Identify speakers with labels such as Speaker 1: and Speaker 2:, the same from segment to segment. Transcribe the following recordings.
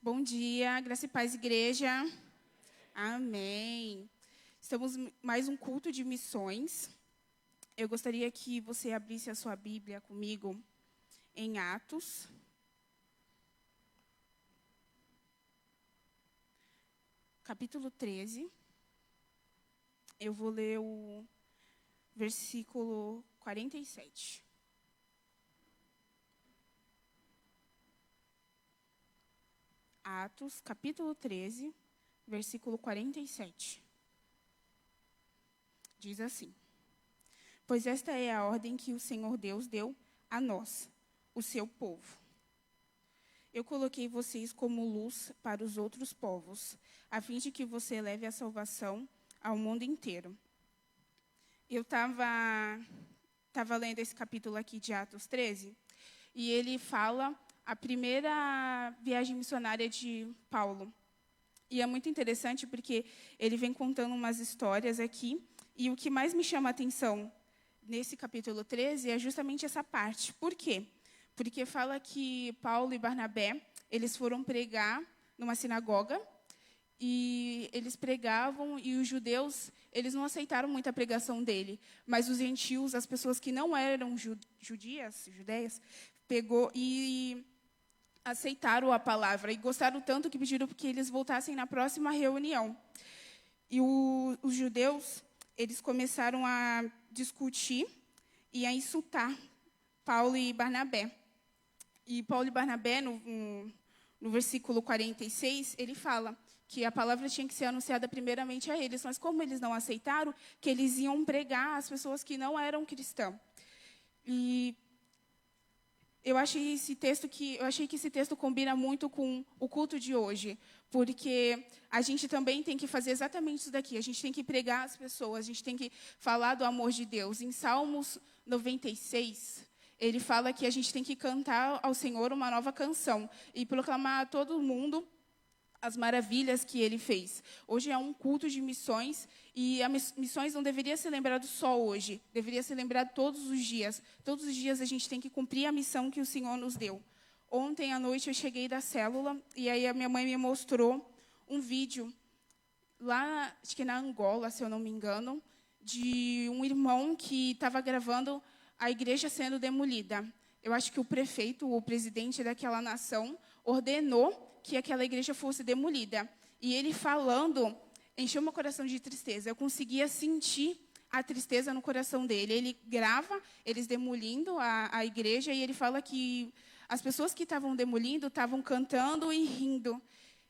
Speaker 1: Bom dia, graça e paz, igreja. Amém. Estamos em mais um culto de missões. Eu gostaria que você abrisse a sua Bíblia comigo em Atos. Capítulo 13. Eu vou ler o versículo 47. Atos, capítulo 13, versículo 47. Diz assim: Pois esta é a ordem que o Senhor Deus deu a nós, o seu povo. Eu coloquei vocês como luz para os outros povos, a fim de que você leve a salvação ao mundo inteiro. Eu estava lendo esse capítulo aqui de Atos 13, e ele fala a primeira viagem missionária de Paulo. E é muito interessante porque ele vem contando umas histórias aqui, e o que mais me chama a atenção nesse capítulo 13 é justamente essa parte. Por quê? Porque fala que Paulo e Barnabé, eles foram pregar numa sinagoga, e eles pregavam, e os judeus, eles não aceitaram muito a pregação dele, mas os gentios, as pessoas que não eram judeias, pegou e aceitaram a palavra, e gostaram tanto que pediram que eles voltassem na próxima reunião. E os judeus, eles começaram a discutir e a insultar Paulo e Barnabé. E Paulo e Barnabé, no versículo 46, ele fala que a palavra tinha que ser anunciada primeiramente a eles, mas como eles não aceitaram, que eles iam pregar às pessoas que não eram cristãs. E eu achei que esse texto combina muito com o culto de hoje, porque a gente também tem que fazer exatamente isso daqui. A gente tem que pregar às pessoas, a gente tem que falar do amor de Deus. Em Salmos 96, ele fala que a gente tem que cantar ao Senhor uma nova canção e proclamar a todo mundo as maravilhas que ele fez. Hoje é um culto de missões, e as missões não deveria ser lembrado só hoje, deveria ser lembrado todos os dias. Todos os dias a gente tem que cumprir a missão que o Senhor nos deu. Ontem à noite eu cheguei da célula, e aí a minha mãe me mostrou um vídeo, lá, acho que na Angola, se eu não me engano, de um irmão que estava gravando a igreja sendo demolida. Eu acho que o prefeito, o presidente daquela nação, ordenou que aquela igreja fosse demolida. E ele falando, encheu meu coração de tristeza. Eu conseguia sentir a tristeza no coração dele. Ele grava eles demolindo a igreja, e ele fala que as pessoas que estavam demolindo estavam cantando e rindo.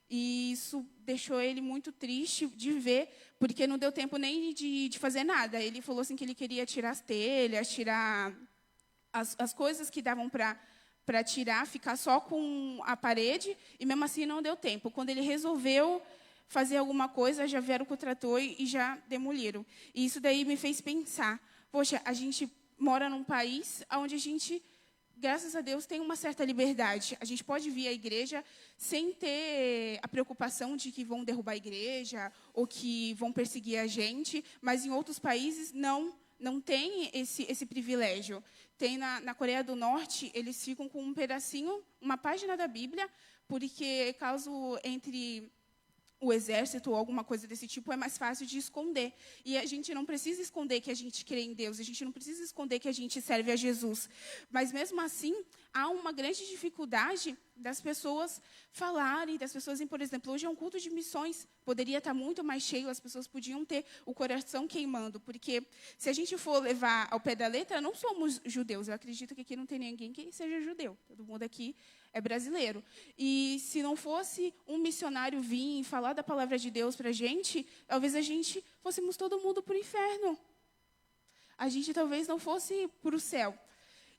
Speaker 1: E isso deixou ele muito triste de ver, porque não deu tempo nem de fazer nada. Ele falou assim que ele queria tirar as telhas, tirar as coisas que davam para tirar, ficar só com a parede, e mesmo assim não deu tempo. Quando ele resolveu fazer alguma coisa, já vieram com o trator e já demoliram. E isso daí me fez pensar, poxa, a gente mora num país onde a gente, graças a Deus, tem uma certa liberdade. A gente pode vir à igreja sem ter a preocupação de que vão derrubar a igreja ou que vão perseguir a gente, mas em outros países não tem esse privilégio. Tem na Coreia do Norte, eles ficam com um pedacinho, uma página da Bíblia, porque caso entre o exército ou alguma coisa desse tipo, é mais fácil de esconder. E a gente não precisa esconder que a gente crê em Deus, a gente não precisa esconder que a gente serve a Jesus. Mas, mesmo assim, há uma grande dificuldade das pessoas falarem, das pessoas, por exemplo, hoje é um culto de missões, poderia estar muito mais cheio, as pessoas podiam ter o coração queimando, porque se a gente for levar ao pé da letra, não somos judeus. Eu acredito que aqui não tem ninguém que seja judeu, todo mundo aqui é brasileiro. E se não fosse um missionário vir e falar da palavra de Deus para a gente, talvez a gente fôssemos todo mundo para o inferno. A gente talvez não fosse para o céu.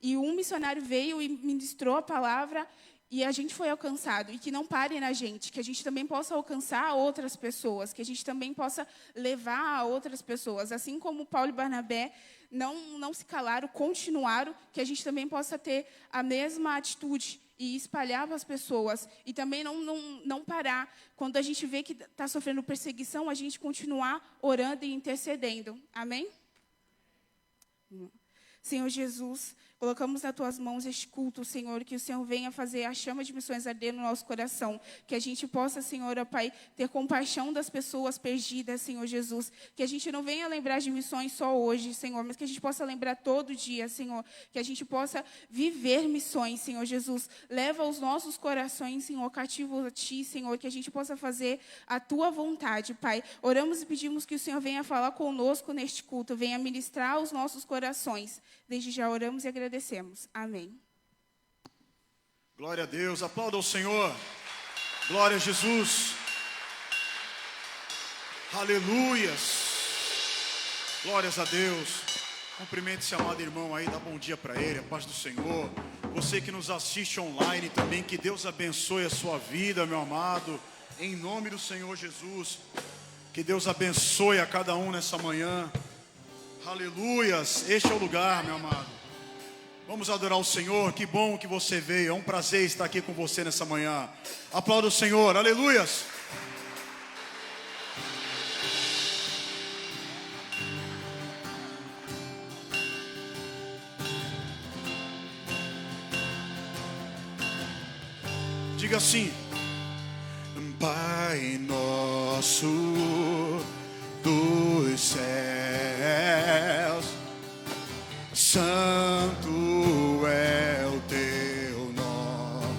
Speaker 1: E um missionário veio e ministrou a palavra, e a gente foi alcançado. E que não pare na gente, que a gente também possa alcançar outras pessoas, que a gente também possa levar a outras pessoas. Assim como Paulo e Barnabé não se calaram, continuaram, que a gente também possa ter a mesma atitude e espalhar para as pessoas. E também não parar. Quando a gente vê que está sofrendo perseguição, a gente continuar orando e intercedendo. Amém? Senhor Jesus, Colocamos nas tuas mãos este culto, Senhor, que o Senhor venha fazer a chama de missões arder no nosso coração. Que a gente possa, Senhor, ó Pai, ter compaixão das pessoas perdidas, Senhor Jesus. Que a gente não venha lembrar de missões só hoje, Senhor, mas que a gente possa lembrar todo dia, Senhor. Que a gente possa viver missões, Senhor Jesus. Leva os nossos corações, Senhor, cativos a Ti, Senhor. Que a gente possa fazer a Tua vontade, Pai. Oramos e pedimos que o Senhor venha falar conosco neste culto, venha ministrar os nossos corações. Desde já oramos e agradecemos. Amém.
Speaker 2: Glória a Deus, aplauda o Senhor. Glória a Jesus. Aleluias. Glórias a Deus. Cumprimente esse amado irmão aí, dá bom dia para ele, a paz do Senhor. Você que nos assiste online também, que Deus abençoe a sua vida, meu amado. Em nome do Senhor Jesus. Que Deus abençoe a cada um nessa manhã. Aleluias, este é o lugar, meu amado. Vamos adorar o Senhor, que bom que você veio. É um prazer estar aqui com você nessa manhã. Aplauda o Senhor, aleluias. Diga assim: Pai nosso dos céus, santo é o teu nome,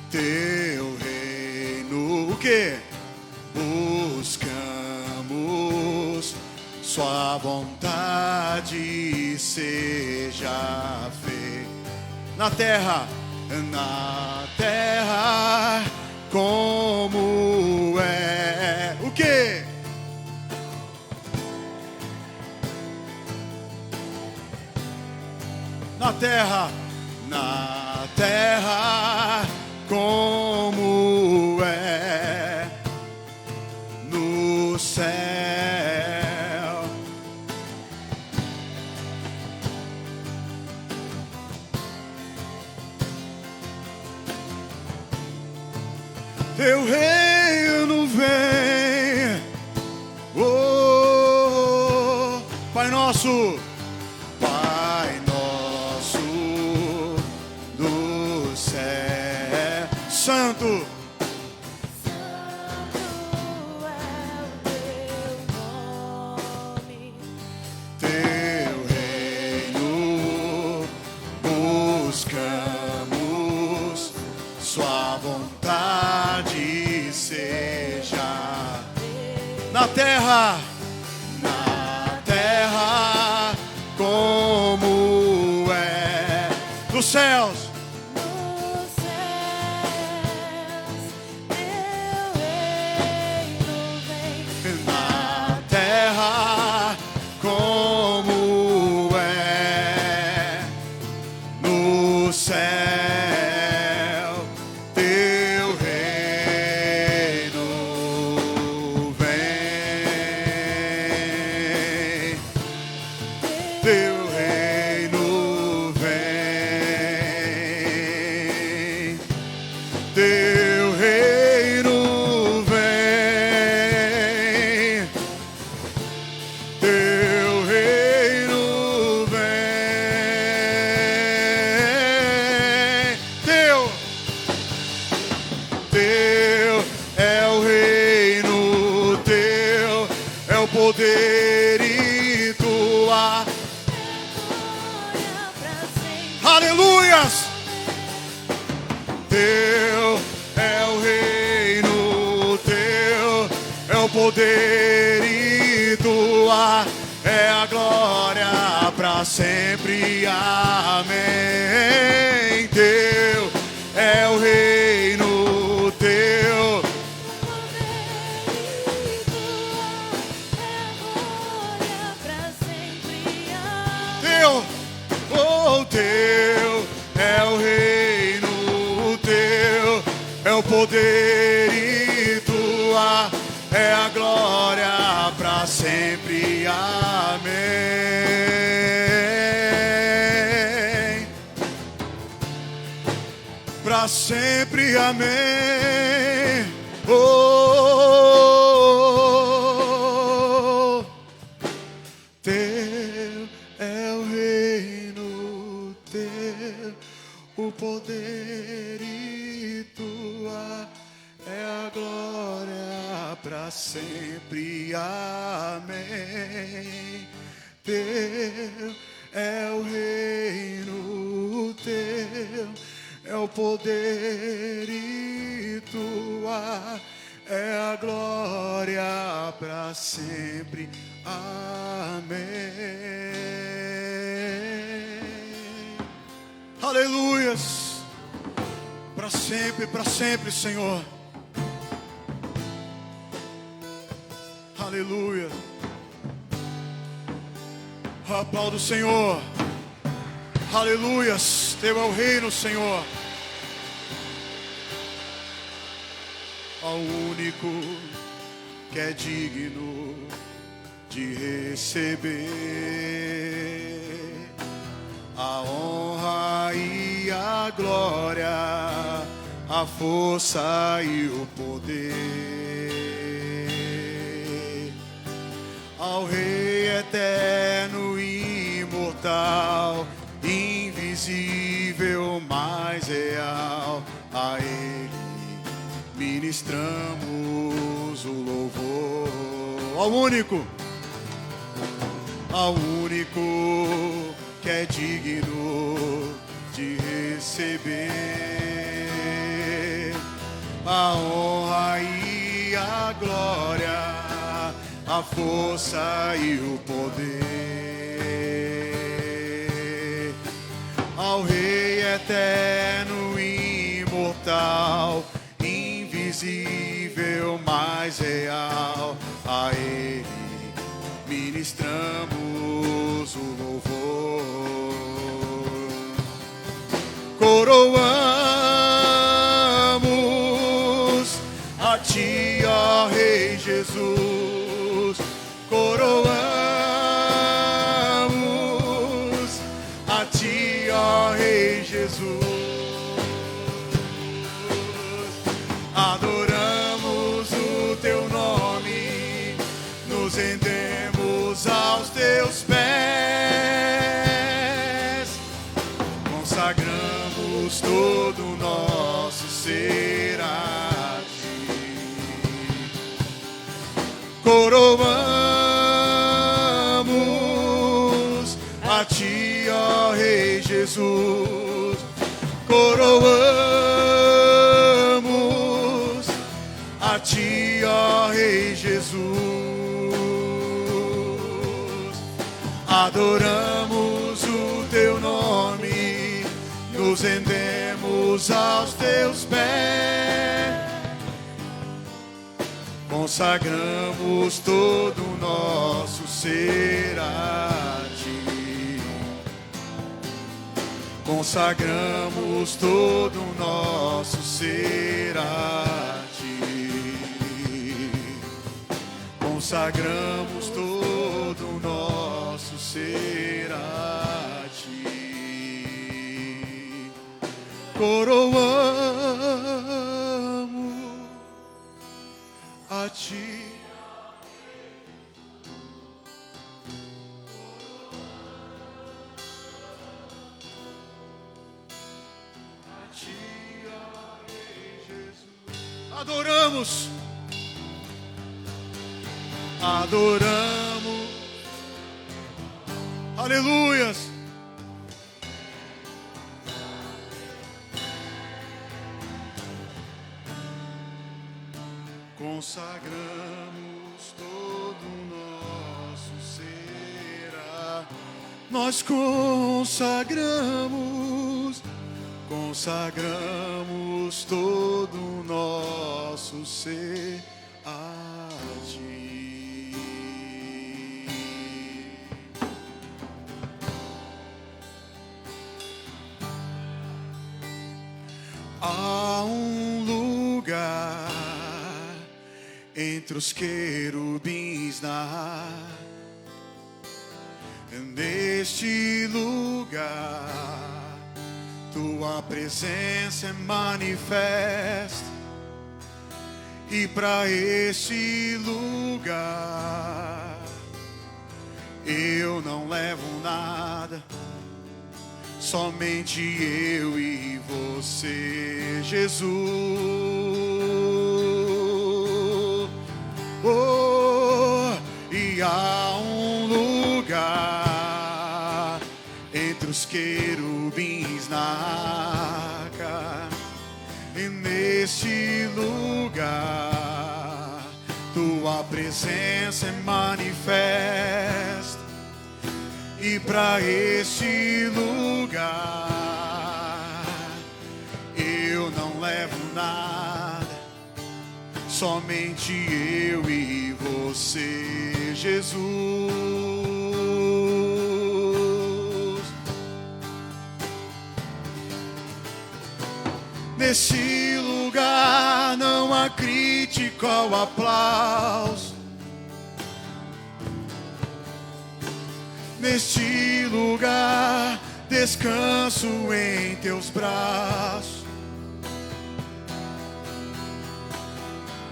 Speaker 2: teu reino, o que? Buscamos sua vontade seja feita na terra como é o que? Na terra como é no céu. Teu reino vem, oh, Pai nosso, Pai nosso do céu, Santo,
Speaker 3: Santo é o teu nome,
Speaker 2: teu reino buscamos, sua vontade seja na terra como é nos céus.
Speaker 3: nos céus, teu reino vem.
Speaker 2: Na terra como é no céu, teu reino vem, teu reino vem, teu reino vem, teu reino vem, teu é o reino, teu é o poder e tua,
Speaker 3: Glória pra sempre.
Speaker 2: aleluias. Teu é o reino, teu é o poder e tua é a glória para sempre. Amém. Teu é o reino, teu
Speaker 3: Glória pra sempre.
Speaker 2: teu, oh, teu é o reino, teu é o poder e tua é a glória para sempre. Amém. Para sempre. Amém. Oh, teu é o reino. teu o poder e tua é a glória para sempre. Amém. Teu é o reino, teu é o poder e tua é a glória para sempre. Amém. Aleluias. Para sempre, Senhor. Aleluia. Aplauda o Senhor. Aleluias. Teu é o reino, Senhor. Ao único que é digno de receber a honra e a glória, a força e o poder. Ao Rei eterno e imortal, invisível, mais real, a Ele ministramos o louvor. Ao único que é digno de receber a honra e a glória, a força e o poder. Ao Rei eterno e imortal, invisível, mais real, a Ele ministramos o louvor. Coroamos a Ti, ó Rei Jesus. Coroamos a Ti, ó Rei Jesus. Adoramos o Teu nome, nos rendemos aos Teus pés, consagramos todo o nosso ser a Ti. Coroamos a Ti, ó Rei Jesus. Coroamos a Ti, ó Rei Jesus. Adoramos o Teu nome, nos rendemos aos Teus pés, consagramos todo o nosso ser a Ti. Consagramos todo o nosso ser a Ti. Consagramos todo o nosso ser a Ti. Coroamos a Ti. Adoramos, adoramos, aleluias. Consagramos todo o nosso ser a... Nós consagramos todo o nosso ser a Ti. Há um lugar entre os querubins neste lugar Tua presença é manifesta, e para este lugar eu não levo nada, somente eu e você, Jesus. Oh, e há um lugar entre os querubins na arca, e nesse lugar tua presença é manifesta. E para esse lugar eu não levo nada, somente eu e você, Jesus. Nesse lugar não há crítica ou aplauso. Neste lugar descanso em teus braços.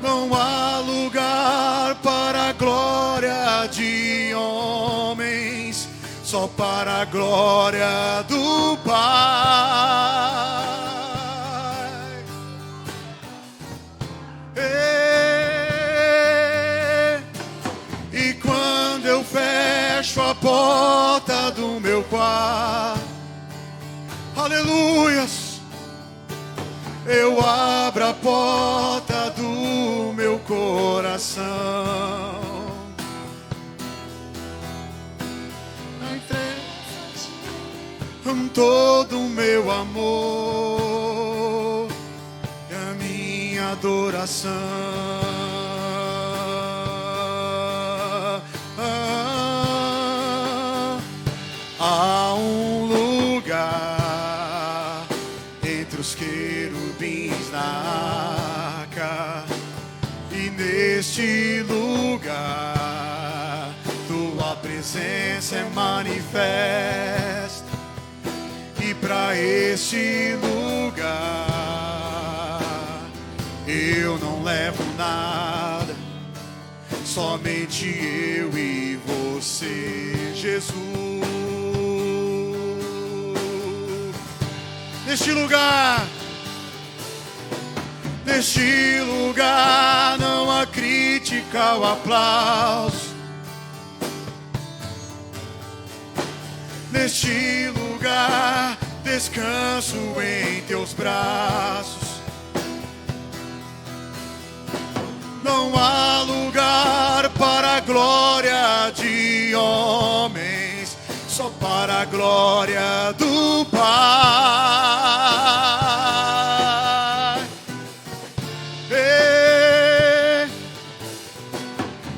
Speaker 2: Não há lugar para a glória de homens, só para a glória do Pai. E quando eu fecho a porta do meu quarto, aleluias, eu abro a porta do meu coração. Todo o meu amor e a minha adoração. Há um lugar entre os querubins na arca, e neste lugar tua presença é manifesta. E para este lugar eu não levo nada, somente eu e você, Jesus. Neste lugar não há crítica ou aplauso. Neste lugar descanso em teus braços. Não há lugar para a glória de homens, só para a glória do Pai.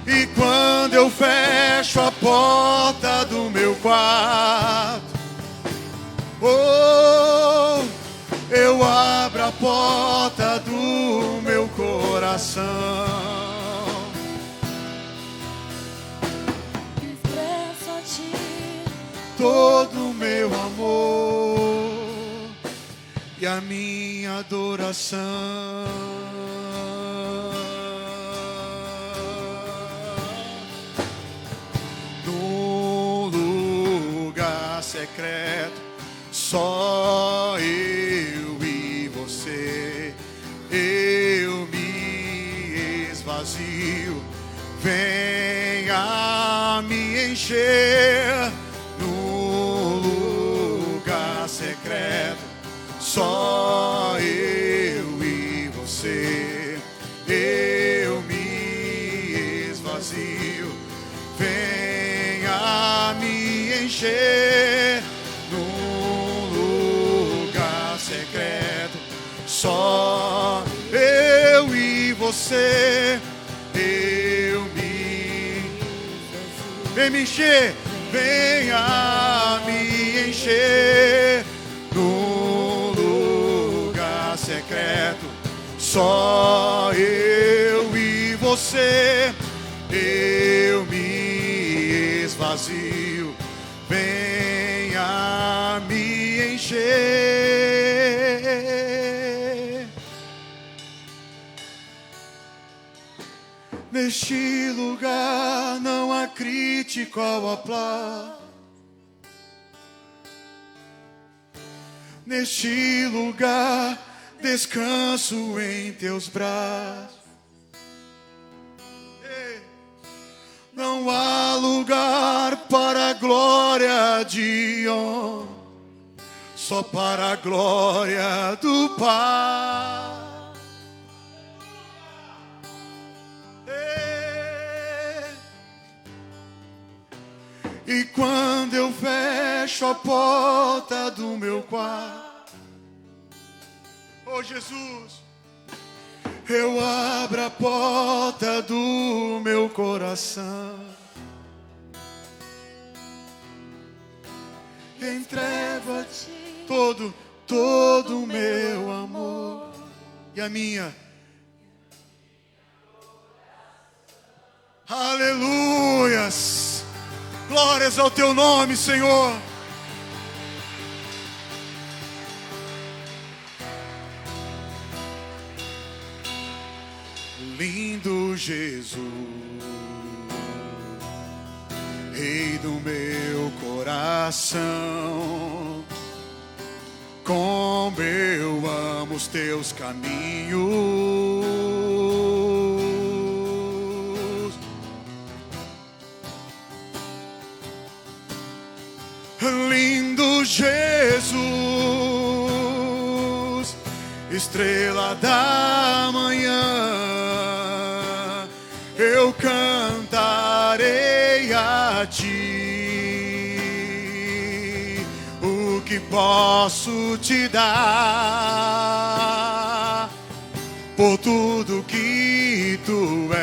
Speaker 2: E quando eu fecho a porta do meu quarto, oh, eu abro a porta do meu coração.
Speaker 3: Expresso a ti
Speaker 2: Todo o meu amor e a minha adoração. No lugar secreto, só eu e você, eu me esvazio, venha me encher. No lugar secreto, só eu e você, eu me esvazio, venha me encher. No lugar secreto, só eu e você, eu vem me encher, venha me encher. No lugar secreto, só eu e você, eu me esvazio, venha me encher. Neste lugar não há crítica ou aplauso. neste lugar, descanso em teus braços. Não há lugar para a glória de honra, só para a glória do Pai. E quando eu fecho a porta do meu quarto, oh Jesus, eu abro a porta do meu coração, entrego a ti todo o meu amor e a minha. Aleluias! Glórias ao teu nome, Senhor. Lindo Jesus, Rei do meu coração, como eu amo os teus caminhos. Lindo Jesus, estrela da manhã, eu cantarei a ti. O que posso te dar por tudo que tu és?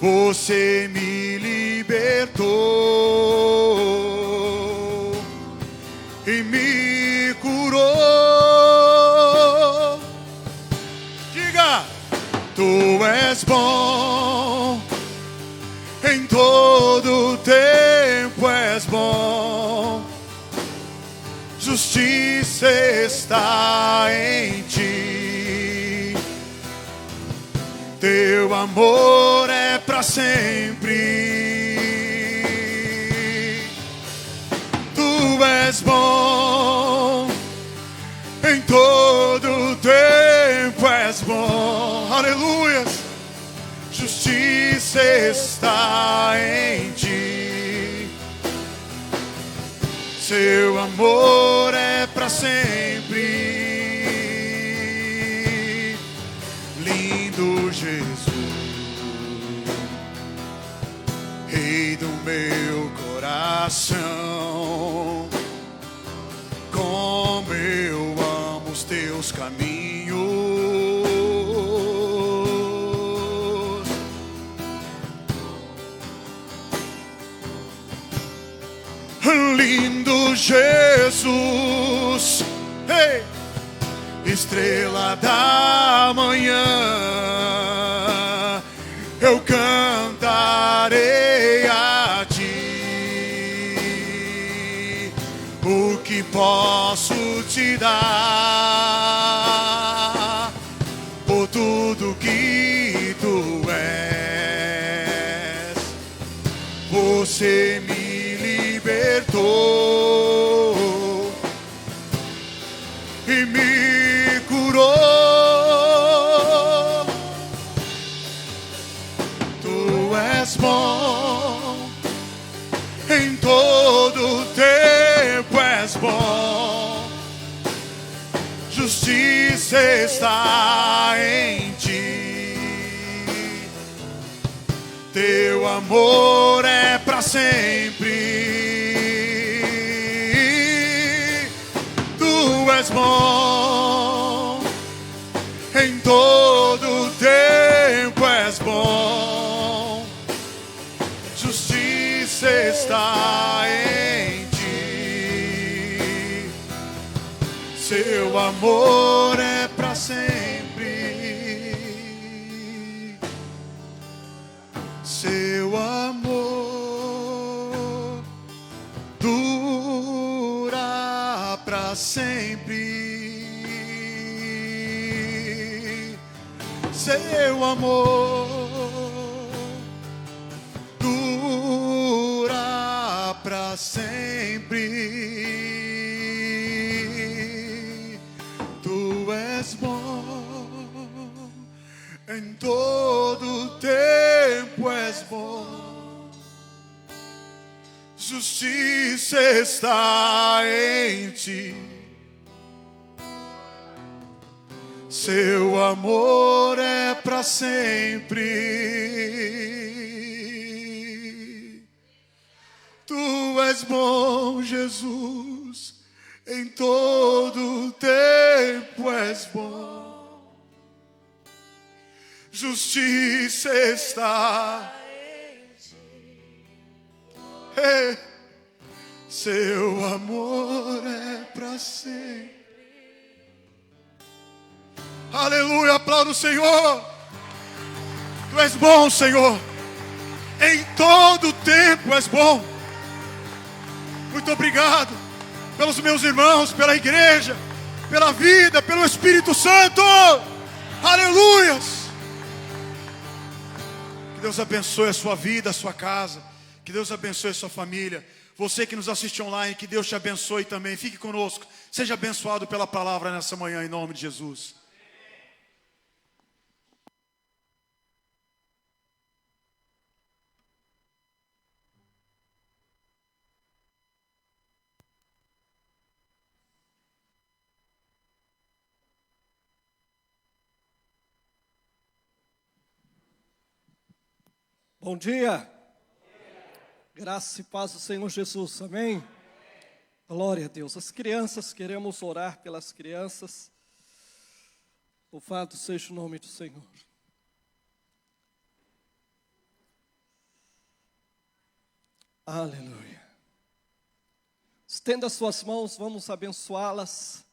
Speaker 2: Você me libertou e me curou. Diga, tu és bom, em todo tempo és bom, justiça está em ti, teu amor é para sempre. Tu és bom, em todo tempo és bom, aleluias, justiça está em ti, seu amor é para sempre. Lindo Jesus, Rei do meu coração, como eu amo os teus caminhos. Lindo Jesus, hey! Estrela da manhã, eu cantarei a ti. O que posso te dar por tudo que tu és? Você me libertou e me curou. Tu és bom, em todo tempo és bom, justiça está em ti, teu amor é para sempre. Tu és bom, em todo tempo és bom, justiça está em ti, seu amor é para sempre, seu amor dura para sempre, seu amor dura para sempre. justiça está em ti. Seu amor é para sempre. Tu és bom, Jesus, em todo tempo és bom. Justiça está em ti. Seu amor é para sempre. Aleluia, aplauda o Senhor. Tu és bom, Senhor. Em todo tempo és bom. Muito obrigado pelos meus irmãos, pela igreja, pela vida, pelo Espírito Santo. Aleluias. Que Deus abençoe a sua vida, a sua casa. Que Deus abençoe a sua família. Você que nos assiste online, que Deus te abençoe também. Fique conosco. Seja abençoado pela palavra nessa manhã, em nome de Jesus.
Speaker 4: Bom dia. Graça e paz do Senhor Jesus, amém? Glória a Deus. As crianças, queremos orar pelas crianças. Louvado seja o nome do Senhor. Aleluia. Estenda as suas mãos, vamos abençoá-las.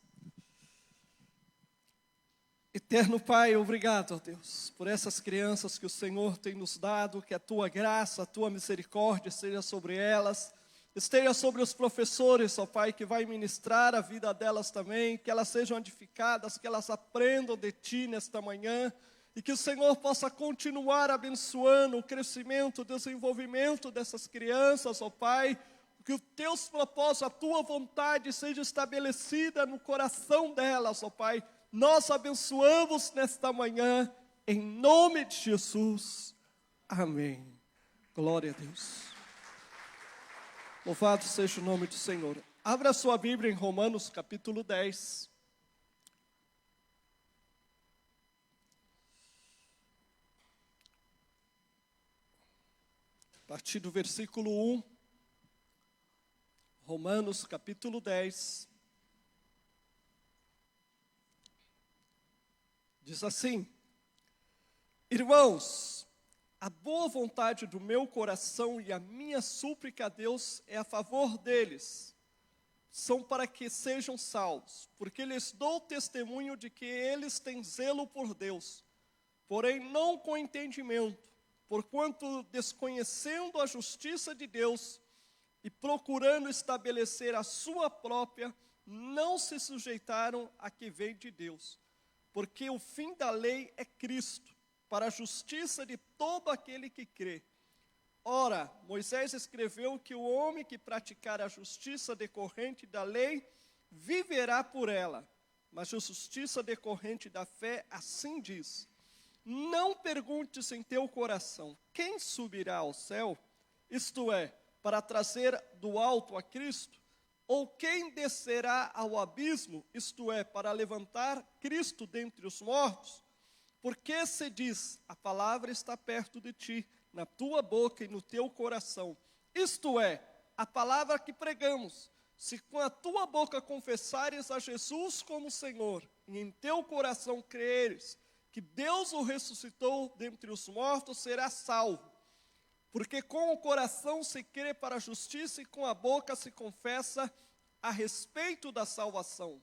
Speaker 4: Eterno Pai, obrigado, ó Deus, por essas crianças que o Senhor tem nos dado, que a Tua graça, a Tua misericórdia esteja sobre elas, esteja sobre os professores, ó Pai, que vai ministrar a vida delas também, que elas sejam edificadas, que elas aprendam de Ti nesta manhã, e que o Senhor possa continuar abençoando o crescimento, o desenvolvimento dessas crianças, ó Pai, que os Teus propósitos, a Tua vontade seja estabelecida no coração delas, ó Pai. Nós abençoamos nesta manhã, em nome de Jesus. Amém. Glória a Deus. Louvado seja o nome do Senhor. Abra sua Bíblia em Romanos capítulo 10. A partir do versículo 1. Romanos capítulo 10. Diz assim: irmãos, a boa vontade do meu coração e a minha súplica a Deus é a favor deles. São para que sejam salvos, porque lhes dou testemunho de que eles têm zelo por Deus, porém não com entendimento, porquanto desconhecendo a justiça de Deus e procurando estabelecer a sua própria, não se sujeitaram a que vem de Deus. Porque o fim da lei é Cristo, para a justiça de todo aquele que crê. Ora, Moisés escreveu que o homem que praticar a justiça decorrente da lei, viverá por ela. Mas a justiça decorrente da fé, assim diz: não perguntes em teu coração, quem subirá ao céu? Isto é, para trazer do alto a Cristo? Ou quem descerá ao abismo, isto é, para levantar Cristo dentre os mortos? Porque se diz, a palavra está perto de ti, na tua boca e no teu coração. Isto é, a palavra que pregamos. Se com a tua boca confessares a Jesus como Senhor, e em teu coração creres que Deus o ressuscitou dentre os mortos, serás salvo. Porque com o coração se crê para a justiça e com a boca se confessa a respeito da salvação.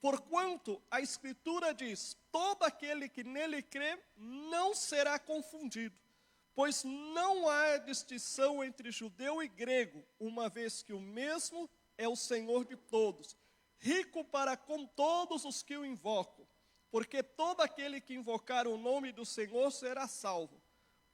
Speaker 4: Porquanto a Escritura diz, todo aquele que nele crê não será confundido, pois não há distinção entre judeu e grego, uma vez que o mesmo é o Senhor de todos, rico para com todos os que o invocam, porque todo aquele que invocar o nome do Senhor será salvo.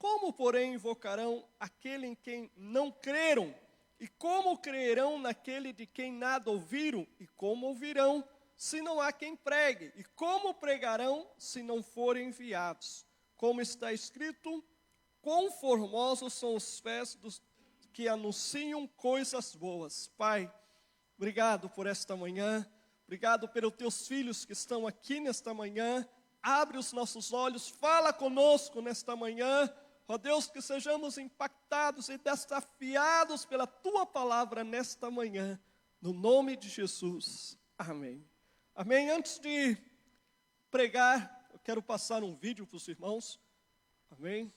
Speaker 4: Como, porém, invocarão aquele em quem não creram? E como crerão naquele de quem nada ouviram? E como ouvirão, se não há quem pregue? E como pregarão, se não forem enviados? Como está escrito, quão formosos são os pés dos que anunciam coisas boas. Pai, obrigado por esta manhã, obrigado pelos teus filhos que estão aqui nesta manhã. Abre os nossos olhos, fala conosco nesta manhã. Ó Deus, que sejamos impactados e desafiados pela tua palavra nesta manhã, no nome de Jesus. Amém. Amém. Antes de pregar, eu quero passar um vídeo para os irmãos. Amém.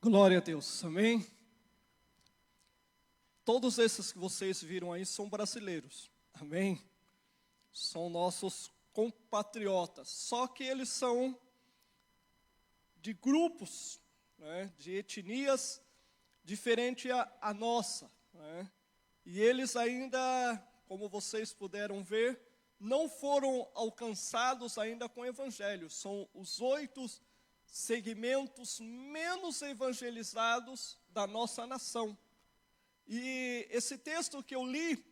Speaker 4: Glória a Deus, amém? Todos esses que vocês viram aí são brasileiros, amém? São nossos compatriotas, só que eles são de grupos, né, de etnias diferentes à nossa, né? E eles ainda, como vocês puderam ver, não foram alcançados ainda com o evangelho. São os 8 segmentos menos evangelizados da nossa nação. E esse texto que eu li,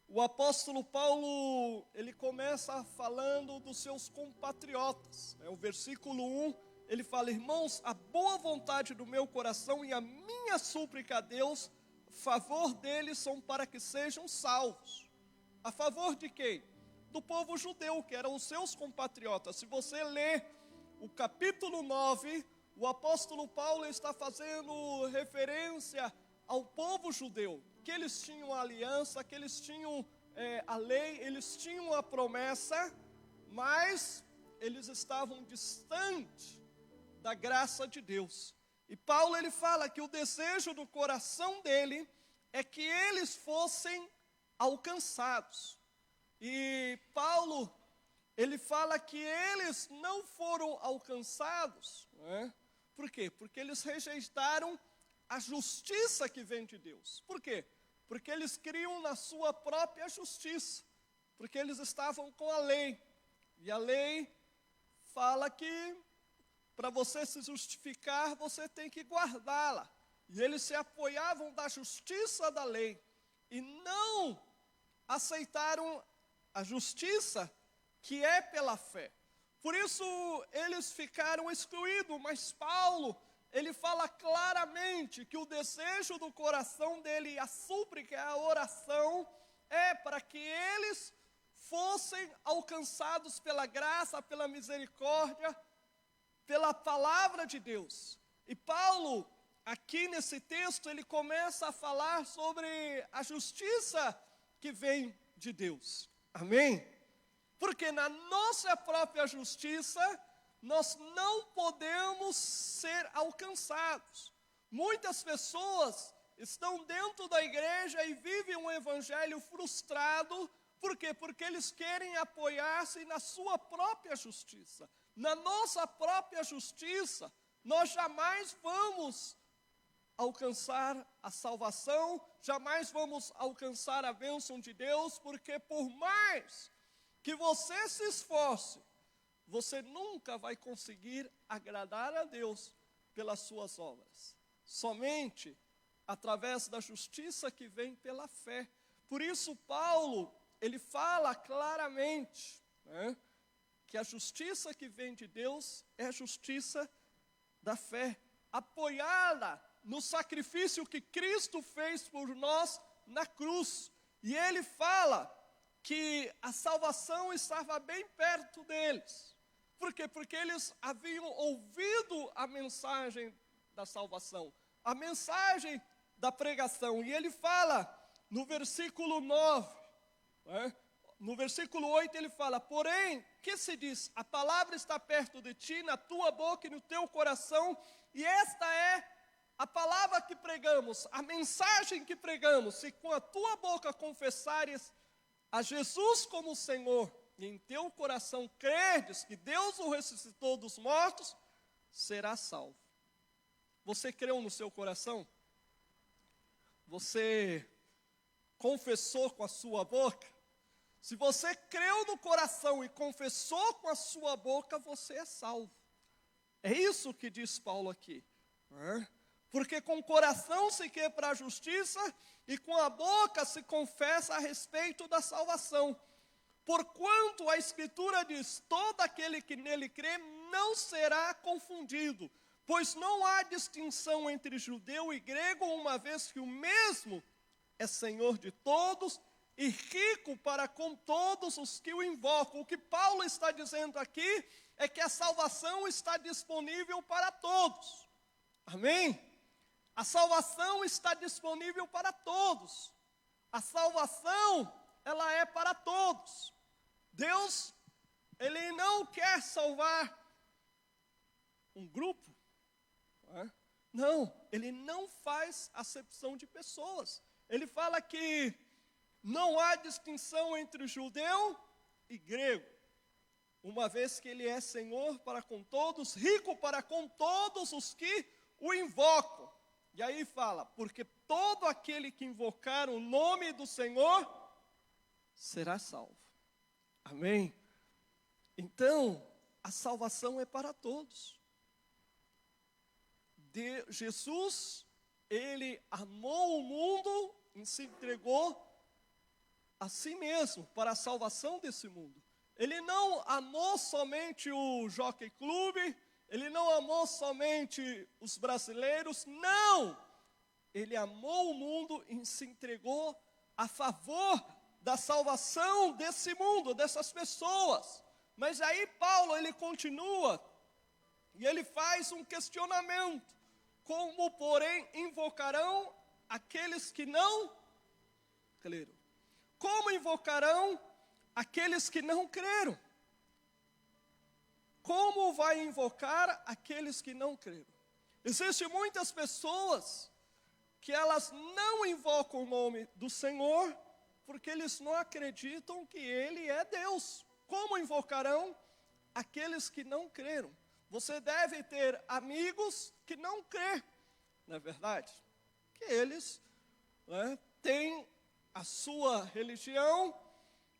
Speaker 4: o apóstolo Paulo, ele começa falando dos seus compatriotas. O versículo 1, ele fala: irmãos, a boa vontade do meu coração e a minha súplica a Deus, favor deles são para que sejam salvos. A favor de quem? Do povo judeu, que eram os seus compatriotas. Se você ler o capítulo 9, o apóstolo Paulo está fazendo referência ao povo judeu, que eles tinham a aliança, que eles tinham a lei, eles tinham a promessa, mas eles estavam distantes da graça de Deus. E Paulo, ele fala que o desejo do coração dele é que eles fossem alcançados. E Paulo, ele fala que eles não foram alcançados, né? Por quê? Porque eles rejeitaram a justiça que vem de Deus. Por quê? Porque eles criam na sua própria justiça, porque eles estavam com a lei, e a lei fala que para você se justificar, você tem que guardá-la, e eles se apoiavam da justiça da lei, e não aceitaram a justiça que é pela fé. Por isso eles ficaram excluídos, mas Paulo, ele fala claramente que o desejo do coração dele, a súplica, a oração, é para que eles fossem alcançados pela graça, pela misericórdia, pela palavra de Deus. E Paulo, aqui nesse texto, ele começa a falar sobre a justiça que vem de Deus. Amém? Porque na nossa própria justiça, nós não podemos ser alcançados. Muitas pessoas estão dentro da igreja e vivem um evangelho frustrado. Por quê? Porque eles querem apoiar-se na sua própria justiça. Na nossa própria justiça, nós jamais vamos alcançar a salvação, jamais vamos alcançar a bênção de Deus, porque por mais que você se esforce, você nunca vai conseguir agradar a Deus pelas suas obras. Somente através da justiça que vem pela fé. Por isso Paulo, ele fala claramente, né, que a justiça que vem de Deus é a justiça da fé, apoiada no sacrifício que Cristo fez por nós na cruz. E ele fala que a salvação estava bem perto deles. Por quê? Porque eles haviam ouvido a mensagem da salvação, a mensagem da pregação. E ele fala no versículo 9, né? No versículo 8 ele fala: porém, que se diz? A palavra está perto de ti, na tua boca e no teu coração, e esta é a palavra que pregamos, a mensagem que pregamos. Se com a tua boca confessares a Jesus como Senhor, e em teu coração credes que Deus o ressuscitou dos mortos, serás salvo. Você creu no seu coração? Você confessou com a sua boca? Se você creu no coração e confessou com a sua boca, você é salvo. É isso que diz Paulo aqui. Porque com o coração se crê para a justiça e com a boca se confessa a respeito da salvação. Porquanto a Escritura diz: todo aquele que nele crê não será confundido, pois não há distinção entre judeu e grego, uma vez que o mesmo é Senhor de todos e rico para com todos os que o invocam. O que Paulo está dizendo aqui é que a salvação está disponível para todos. Amém? A salvação está disponível para todos. A salvação, ela é para todos. Deus, Ele não quer salvar um grupo, Não, ele não faz acepção de pessoas. Ele fala que não há distinção entre judeu e grego, uma vez que ele é Senhor para com todos, rico para com todos os que o invocam. E aí fala, porque todo aquele que invocar o nome do Senhor será salvo. Amém? Então, a salvação é para todos. Jesus, ele amou o mundo e se entregou a si mesmo para a salvação desse mundo. Ele não amou somente o Jockey Club, ele não amou somente os brasileiros, não! Ele amou o mundo e se entregou a favor da salvação desse mundo, dessas pessoas. Mas aí Paulo, ele continua, e ele faz um questionamento. Como, porém, invocarão aqueles que não creram? Como invocarão aqueles que não creram? Como vai invocar aqueles que não creram? Existem muitas pessoas que elas não invocam o nome do Senhor porque eles não acreditam que Ele é Deus. Como invocarão aqueles que não creram? Você deve ter amigos que não crê, não é verdade? Que eles têm a sua religião,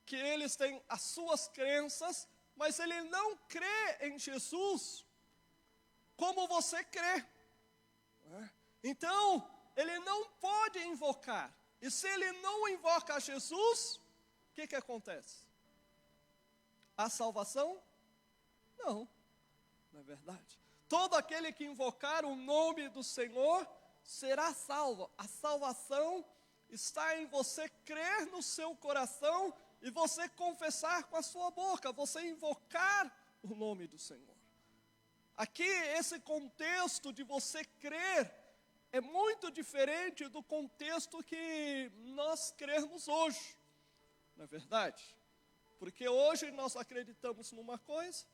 Speaker 4: que eles têm as suas crenças, mas ele não crê em Jesus como você crê. Então, ele não pode invocar. E se ele não invoca Jesus, o que acontece? Há salvação? Não. Não é verdade? Todo aquele que invocar o nome do Senhor será salvo. A salvação está em você crer no seu coração e você confessar com a sua boca, você invocar o nome do Senhor. Aqui, esse contexto de você crer é muito diferente do contexto que nós cremos hoje. Não é verdade? Porque hoje nós acreditamos numa coisa,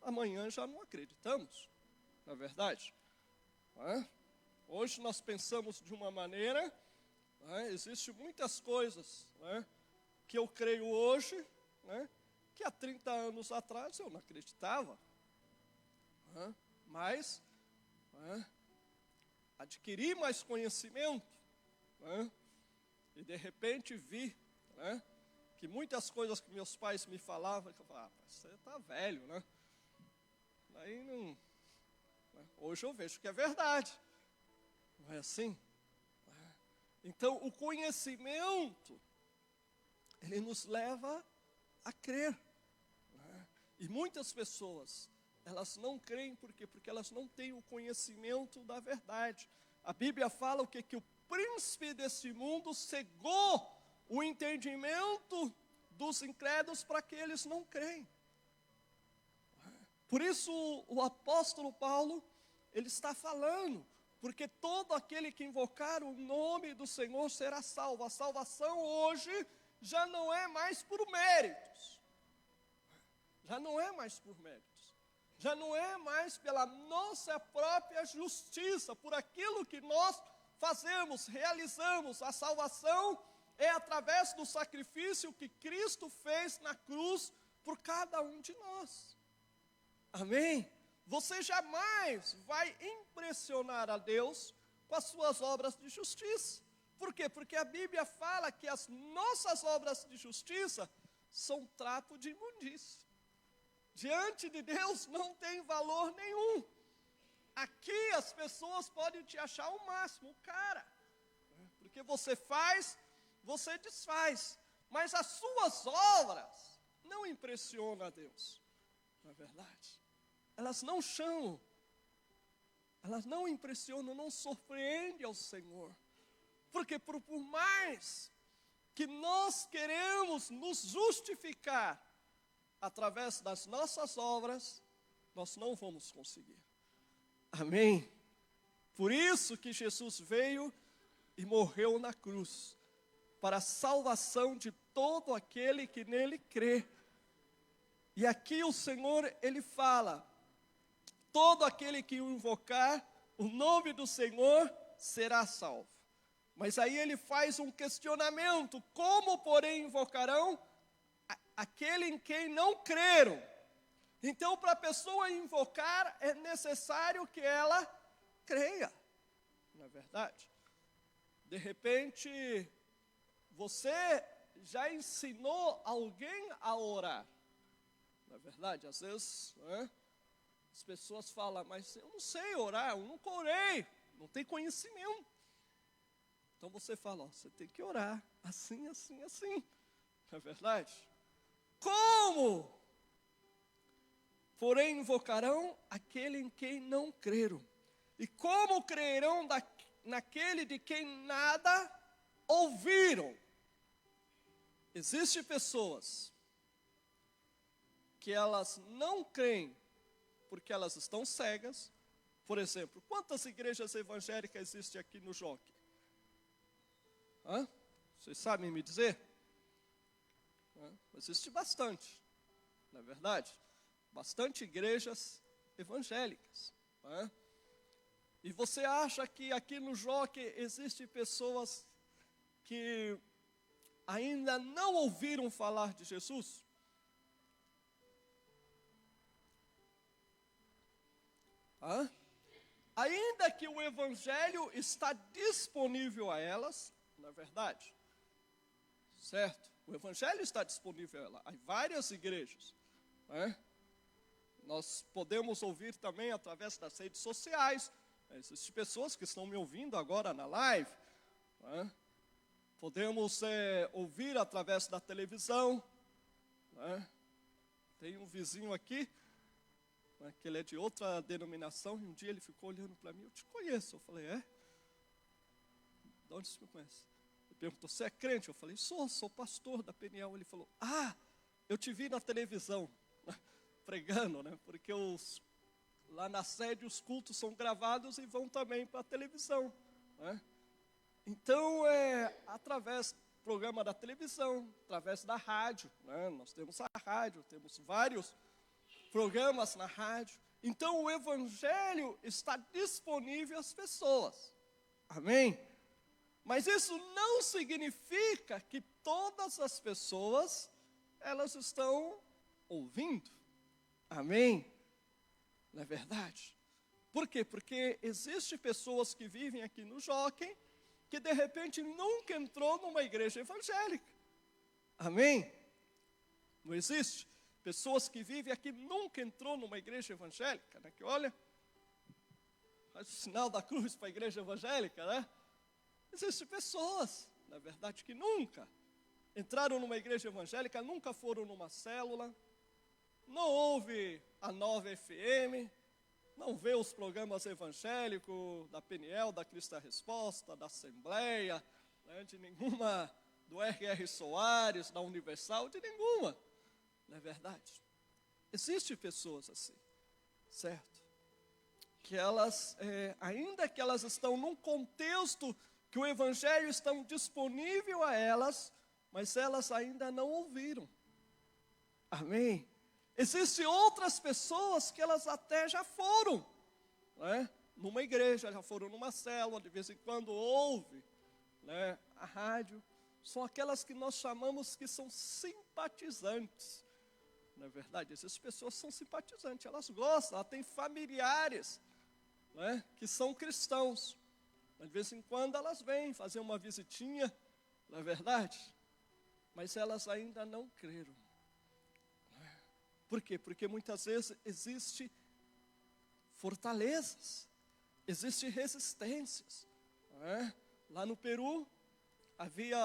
Speaker 4: amanhã já não acreditamos, não é verdade? Hoje nós pensamos de uma maneira, existem muitas coisas que eu creio hoje, que há 30 anos atrás eu não acreditava. Mas adquiri mais conhecimento, e de repente vi que muitas coisas que meus pais me falavam, que eu falava, você está velho, né? Aí não. Hoje eu vejo que é verdade. Não é assim? Então, o conhecimento, ele nos leva a crer. E muitas pessoas, elas não creem, por quê? Porque elas não têm o conhecimento da verdade. A Bíblia fala o quê? Que o príncipe desse mundo cegou o entendimento dos incrédulos para que eles não creem. Por isso o apóstolo Paulo, ele está falando, porque todo aquele que invocar o nome do Senhor será salvo. A salvação hoje já não é mais por méritos. Já não é mais por méritos. Já não é mais pela nossa própria justiça, por aquilo que nós fazemos, realizamos. A salvação é através do sacrifício que Cristo fez na cruz por cada um de nós. Amém? Você jamais vai impressionar a Deus com as suas obras de justiça. Por quê? Porque a Bíblia fala que as nossas obras de justiça são trapo de imundícia. Diante de Deus não tem valor nenhum. Aqui as pessoas podem te achar o máximo, cara. Porque você faz, você desfaz. Mas as suas obras não impressionam a Deus. Não é verdade? Elas não chamam, elas não impressionam, não surpreendem ao Senhor. Porque por mais que nós queremos nos justificar através das nossas obras, nós não vamos conseguir. Amém? Por isso que Jesus veio e morreu na cruz, para a salvação de todo aquele que nele crê. E aqui o Senhor, ele fala, todo aquele que o invocar o nome do Senhor será salvo. Mas aí ele faz um questionamento: como, porém, invocarão aquele em quem não creram? Então, para a pessoa invocar, é necessário que ela creia, não é verdade? De repente, você já ensinou alguém a orar, não é verdade? Às vezes, as pessoas falam: mas eu não sei orar, eu nunca orei, não tenho conhecimento. Então você fala: você tem que orar assim, assim, assim, não é verdade? Como? Porém invocarão aquele em quem não creram. E como crerão naquele de quem nada ouviram? Existem pessoas que elas não creem porque elas estão cegas. Por exemplo, quantas igrejas evangélicas existem aqui no Jockey? Vocês sabem me dizer? Existe bastante, não é verdade? Bastante igrejas evangélicas. E você acha que aqui no Jockey existem pessoas que ainda não ouviram falar de Jesus? Ainda que o evangelho está disponível a elas, não é verdade? Certo? O evangelho está disponível a elas. Há várias igrejas. Nós podemos ouvir também através das redes sociais. Existem pessoas que estão me ouvindo agora na live. Podemos ouvir através da televisão. Tem um vizinho aqui, que ele é de outra denominação, e um dia ele ficou olhando para mim: eu te conheço. Eu falei: é? De onde você me conhece? Ele perguntou: você é crente? Eu falei: sou pastor da Peniel. Ele falou: eu te vi na televisão, pregando, né? Porque lá na sede os cultos são gravados e vão também para a televisão, né? Então, através do programa da televisão, através da rádio, né? Nós temos a rádio, temos vários programas na rádio. Então, o evangelho está disponível às pessoas. Amém? Mas isso não significa que todas as pessoas, elas estão ouvindo. Amém? Não é verdade? Por quê? Porque existem pessoas que vivem aqui no Jockey, que de repente nunca entrou numa igreja evangélica. Amém? Não existe? Pessoas que vivem aqui nunca entrou numa igreja evangélica, né? Que olha, faz o sinal da cruz para a igreja evangélica, né? Existem pessoas, na verdade, que nunca entraram numa igreja evangélica, nunca foram numa célula, não ouve a Nova FM, não vê os programas evangélicos da Peniel, da Cristo da Resposta, da Assembleia, né, de nenhuma, do R.R. Soares, da Universal, de nenhuma. Não é verdade? Existem pessoas assim, certo? Que elas, ainda que elas estão num contexto que o evangelho está disponível a elas, mas elas ainda não ouviram. Amém? Existem outras pessoas que elas até já foram, né? Numa igreja, já foram numa célula, de vez em quando ouve, né, a rádio. São aquelas que nós chamamos que são simpatizantes. Não é verdade? Essas pessoas são simpatizantes, elas gostam, elas têm familiares, né, que são cristãos. De vez em quando elas vêm fazer uma visitinha, não é verdade? Mas elas ainda não creram. Por quê? Porque muitas vezes existe fortalezas, existem resistências. Né? Lá no Peru, havia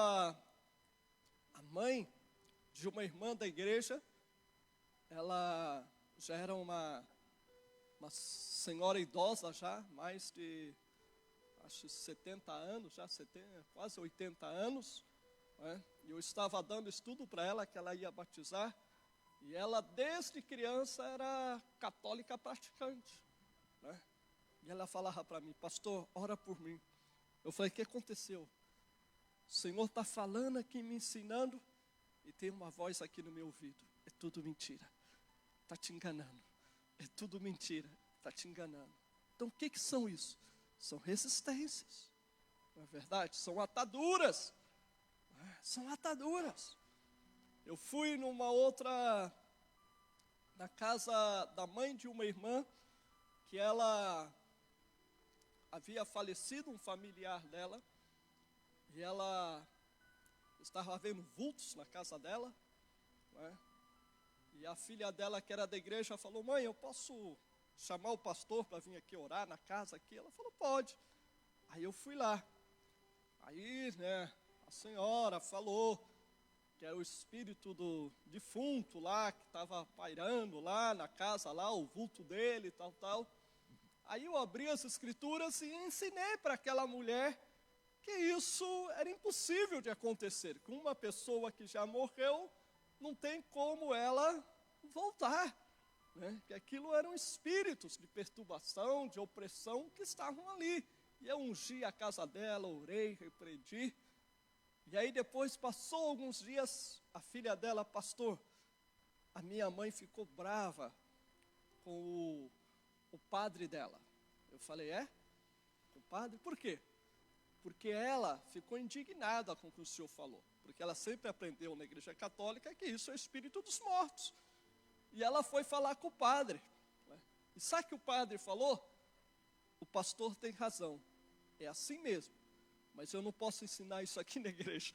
Speaker 4: a mãe de uma irmã da igreja. Ela já era uma senhora idosa já, mais de, acho, 70 anos, já 70, quase 80 anos. Né? E eu estava dando estudo para ela, que ela ia batizar. E ela, desde criança, era católica praticante. Né? E ela falava para mim: pastor, ora por mim. Eu falei: o que aconteceu? O Senhor está falando aqui, me ensinando, e tem uma voz aqui no meu ouvido: é tudo mentira, está te enganando. É tudo mentira, está te enganando. Então, o que são isso? São resistências, não é verdade? São ataduras. São ataduras. Eu fui na casa da mãe de uma irmã, que ela havia falecido, um familiar dela, e ela estava vendo vultos na casa dela, né? E a filha dela, que era da igreja, falou: mãe, eu posso chamar o pastor para vir aqui orar na casa aqui? Ela falou: pode. Aí eu fui lá. Aí, né, a senhora falou que era o espírito do defunto lá, que estava pairando lá na casa, lá, o vulto dele, tal. Aí eu abri as escrituras e ensinei para aquela mulher que isso era impossível de acontecer, que uma pessoa que já morreu, não tem como ela voltar, né? Que aquilo eram espíritos de perturbação, de opressão que estavam ali. E eu ungi a casa dela, orei, repreendi. E aí depois passou alguns dias, a filha dela: pastor, a minha mãe ficou brava com o padre dela. Eu falei: é? Com o padre? Por quê? Porque ela ficou indignada com o que o senhor falou. Porque ela sempre aprendeu na igreja católica que isso é o espírito dos mortos. E ela foi falar com o padre, né? E sabe o que o padre falou? O pastor tem razão, é assim mesmo, mas eu não posso ensinar isso aqui na igreja.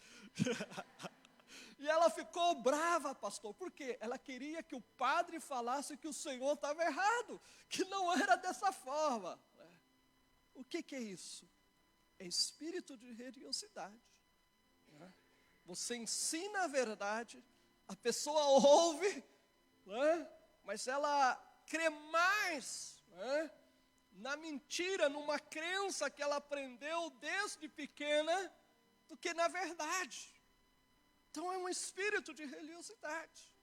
Speaker 4: E ela ficou brava, pastor, porque ela queria que o padre falasse que o Senhor estava errado, que não era dessa forma. O que é isso? É espírito de religiosidade. Você ensina a verdade, a pessoa ouve, mas ela crê mais na mentira, numa crença que ela aprendeu desde pequena, do que na verdade. Então é um espírito de religiosidade.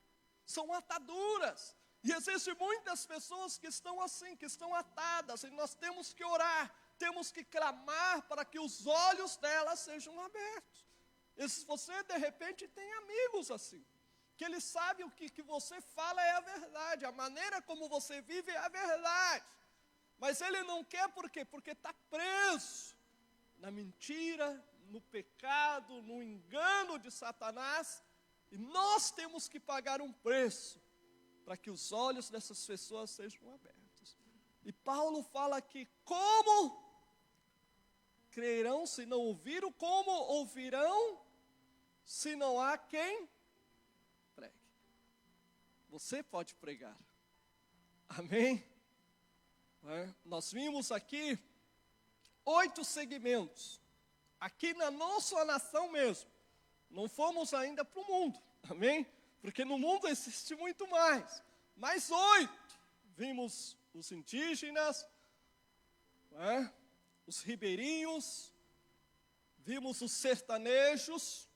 Speaker 4: São ataduras. E existem muitas pessoas que estão assim, que estão atadas, e nós temos que orar, temos que clamar para que os olhos delas sejam abertos. E se você de repente tem amigos assim, que eles sabem o que você fala é a verdade, a maneira como você vive é a verdade, mas ele não quer por quê? Porque está preso na mentira, no pecado, no engano de Satanás, e nós temos que pagar um preço para que os olhos dessas pessoas sejam abertos. E Paulo fala que como crerão se não ouviram, como ouvirão se não há quem pregue. Você pode pregar. Amém? Nós vimos aqui 8 segmentos. Aqui na nossa nação mesmo. Não fomos ainda para o mundo. Amém? Porque no mundo existe muito mais. Mais 8. Vimos os indígenas, os ribeirinhos, vimos os sertanejos,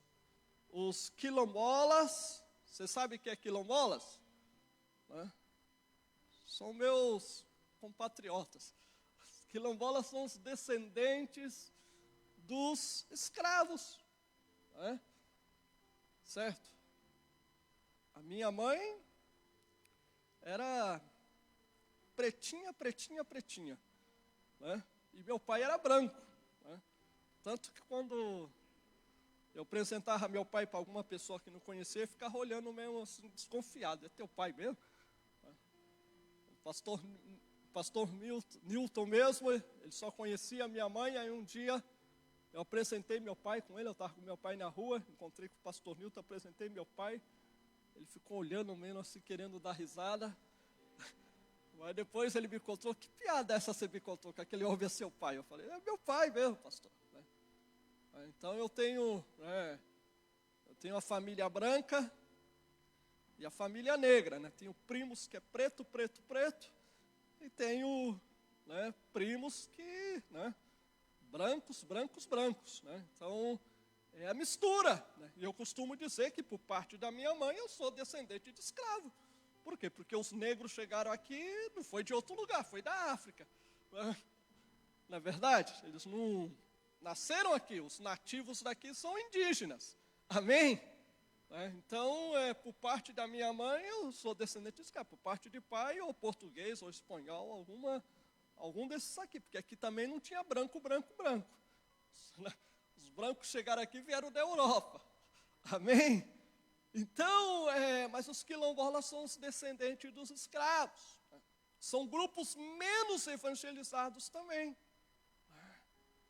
Speaker 4: os quilombolas. Você sabe o que é quilombolas? São meus compatriotas. Os quilombolas são os descendentes dos escravos. Certo? A minha mãe era pretinha. E meu pai era branco. Tanto que quando eu apresentava meu pai para alguma pessoa que não conhecia, ficava olhando mesmo assim, desconfiado. É teu pai mesmo? O pastor Newton mesmo, ele só conhecia a minha mãe. Aí um dia eu apresentei meu pai com ele, eu estava com meu pai na rua, encontrei com o pastor Newton, apresentei meu pai. Ele ficou olhando mesmo assim, querendo dar risada. Mas depois ele me contou: que piada é essa você me contou, que aquele homem é seu pai? Eu falei: é meu pai mesmo, pastor. Então eu tenho a família branca e a família negra, Tenho primos que é preto, e tenho primos que, brancos, Então é a mistura, E eu costumo dizer que por parte da minha mãe eu sou descendente de escravo. Por quê? Porque os negros chegaram aqui, não foi de outro lugar, foi da África. Não é verdade? Eles não nasceram aqui, os nativos daqui são indígenas. Amém? Então, por parte da minha mãe, eu sou descendente de escravo. Por parte de pai, ou português, ou espanhol, algum desses aqui, porque aqui também não tinha branco. Os brancos chegaram aqui e vieram da Europa. Amém? Então, mas os quilombolas são os descendentes dos escravos. São grupos menos evangelizados também.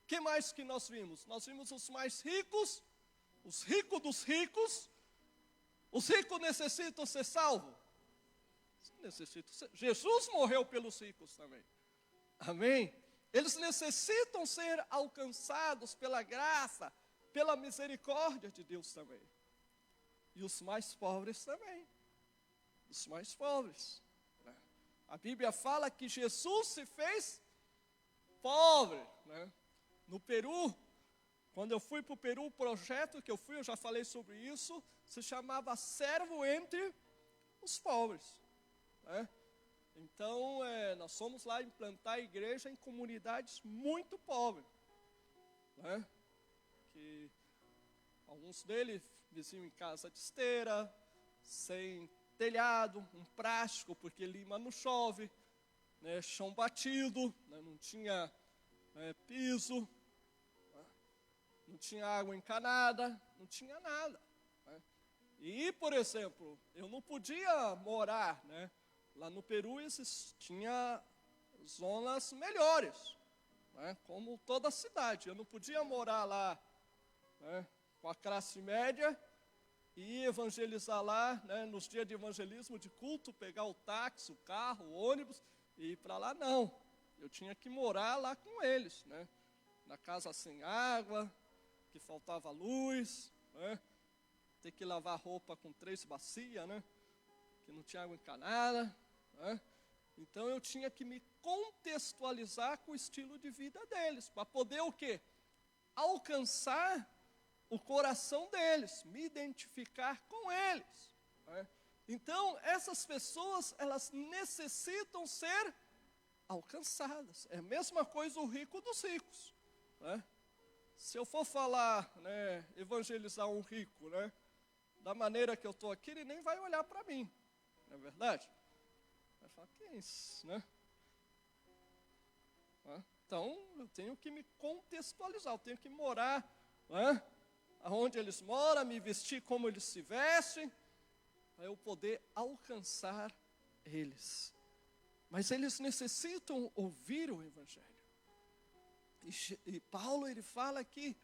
Speaker 4: O que mais que nós vimos? Nós vimos os mais ricos, os ricos dos ricos. Os ricos necessitam ser salvos? Jesus morreu pelos ricos também. Amém? Eles necessitam ser alcançados pela graça, pela misericórdia de Deus também. E os mais pobres também. Os mais pobres. A Bíblia fala que Jesus se fez pobre. No Peru, quando eu fui para o Peru, o projeto que eu fui, eu já falei sobre isso, se chamava Servo entre os Pobres. Então, nós fomos lá implantar a igreja em comunidades muito pobres. Que alguns deles viviam em casa de esteira, sem telhado, um plástico, porque Lima não chove, chão batido, não tinha piso, não tinha água encanada, não tinha nada. E, por exemplo, eu não podia morar, lá no Peru tinha zonas melhores, como toda a cidade. Eu não podia morar lá com a classe média e evangelizar lá, nos dias de evangelismo, de culto, pegar o táxi, o carro, o ônibus e ir para lá, não. Eu tinha que morar lá com eles, na casa sem água, que faltava luz, ter que lavar roupa com 3 bacias, que não tinha água encanada. Então eu tinha que me contextualizar com o estilo de vida deles, para poder o quê? Alcançar o coração deles, me identificar com eles. Então essas pessoas, elas necessitam ser alcançadas. É a mesma coisa o rico dos ricos. Se eu for falar, evangelizar um rico, da maneira que eu estou aqui, ele nem vai olhar para mim, não é verdade? Vai falar, que é isso, Então, eu tenho que me contextualizar, eu tenho que morar, aonde eles moram, me vestir como eles se vestem, para eu poder alcançar eles. Mas eles necessitam ouvir o Evangelho. E Paulo, ele fala aqui,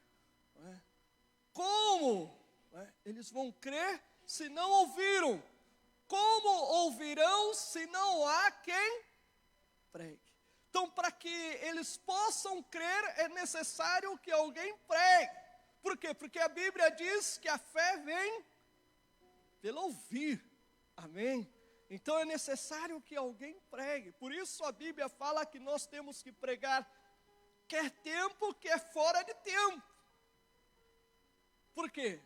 Speaker 4: como eles vão crer se não ouviram? Como ouvirão se não há quem pregue? Então, para que eles possam crer, é necessário que alguém pregue. Por quê? Porque a Bíblia diz que a fé vem pelo ouvir. Amém? Então, é necessário que alguém pregue. Por isso, a Bíblia fala que nós temos que pregar, quer tempo, quer fora de tempo. Por quê?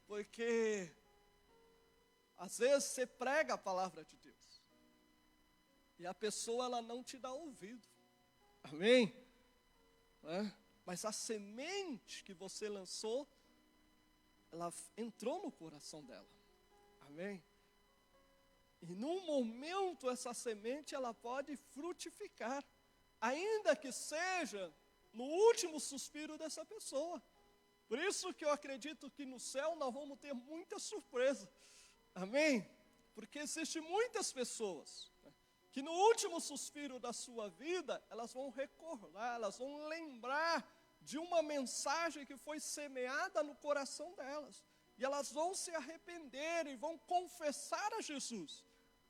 Speaker 4: Porque às vezes você prega a palavra de Deus e a pessoa, ela não te dá ouvido. Amém? Mas a semente que você lançou, ela entrou no coração dela. Amém? E num momento essa semente, ela pode frutificar, ainda que seja no último suspiro dessa pessoa. Por isso que eu acredito que no céu nós vamos ter muita surpresa. Amém? Porque existem muitas pessoas que no último suspiro da sua vida, elas vão recordar, elas vão lembrar de uma mensagem que foi semeada no coração delas. E elas vão se arrepender e vão confessar a Jesus.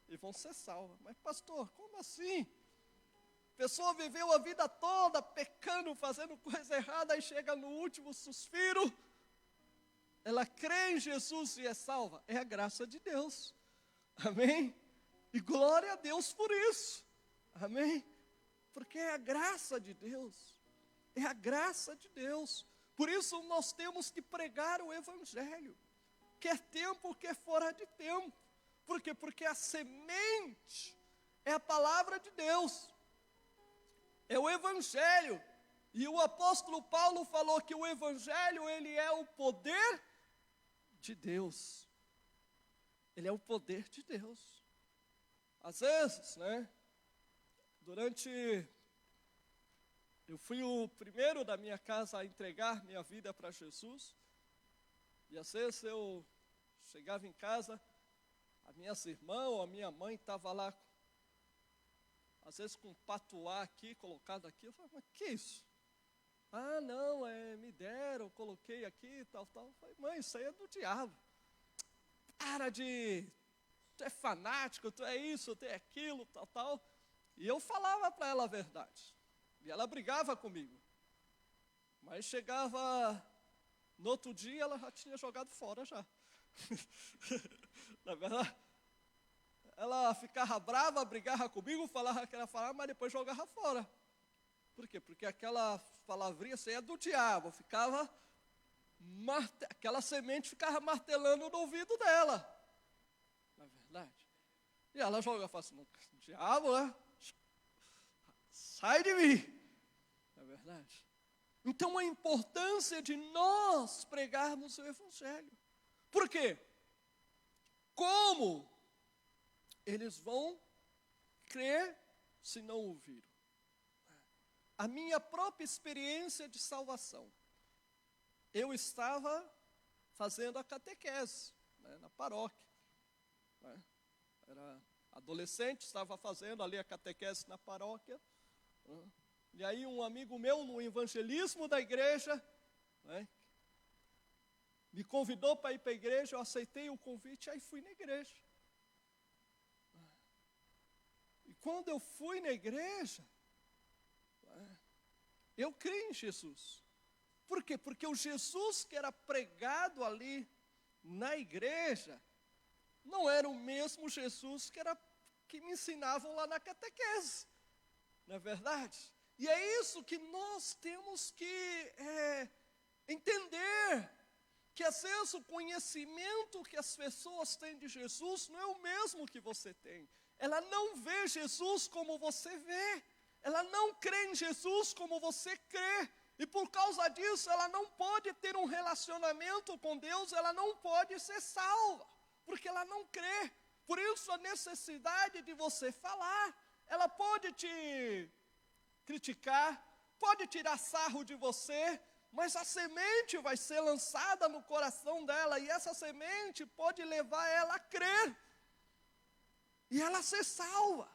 Speaker 4: E vão ser salvas. Mas pastor, como assim? A pessoa viveu a vida toda pecando, fazendo coisa errada, e chega no último suspiro, ela crê em Jesus e é salva. É a graça de Deus. Amém? E glória a Deus por isso. Amém? Porque é a graça de Deus. É a graça de Deus. Por isso nós temos que pregar o Evangelho. Quer tempo, quer fora de tempo. Por quê? Porque a semente é a palavra de Deus. É o Evangelho. E o apóstolo Paulo falou que o Evangelho, ele é o poder de Deus. Ele é o poder de Deus. Às vezes, Eu fui o primeiro da minha casa a entregar minha vida para Jesus. E às vezes eu chegava em casa, a minhas irmãs ou a minha mãe estava lá, às vezes com um patuá aqui, colocado aqui. Eu falava, mas que isso? Ah, não, me deram, coloquei aqui, tal. Eu falei, mãe, isso aí é do diabo. Tu é fanático, tu é isso, tu é aquilo, tal. E eu falava para ela a verdade. E ela brigava comigo. Mas chegava no outro dia, ela já tinha jogado fora já. Na verdade, ela ficava brava, brigava comigo, falava que ela falava, mas depois jogava fora. Por quê? Porque aquela palavrinha assim é do diabo, aquela semente ficava martelando no ouvido dela. Não é verdade? E ela joga e fala assim, diabo, né? Sai de mim. Não é verdade? Então a importância de nós pregarmos o Evangelho. Por quê? Como eles vão crer se não ouviram? A minha própria experiência de salvação. Eu estava fazendo a catequese, né, na paróquia. Né? Era adolescente, estava fazendo ali a catequese na paróquia. Né? E aí um amigo meu, no evangelismo da igreja, né, me convidou para ir para a igreja, eu aceitei o convite, aí fui na igreja. E quando eu fui na igreja, eu creio em Jesus. Por quê? Porque o Jesus que era pregado ali na igreja não era o mesmo Jesus que me ensinavam lá na catequese. Não é verdade? E é isso que nós temos que entender. Que às vezes o conhecimento que as pessoas têm de Jesus não é o mesmo que você tem. Ela não vê Jesus como você vê. Ela não crê em Jesus como você crê. E por causa disso, ela não pode ter um relacionamento com Deus, ela não pode ser salva, porque ela não crê. Por isso a necessidade de você falar. Ela pode te criticar, pode tirar sarro de você, mas a semente vai ser lançada no coração dela, e essa semente pode levar ela a crer, e ela ser salva.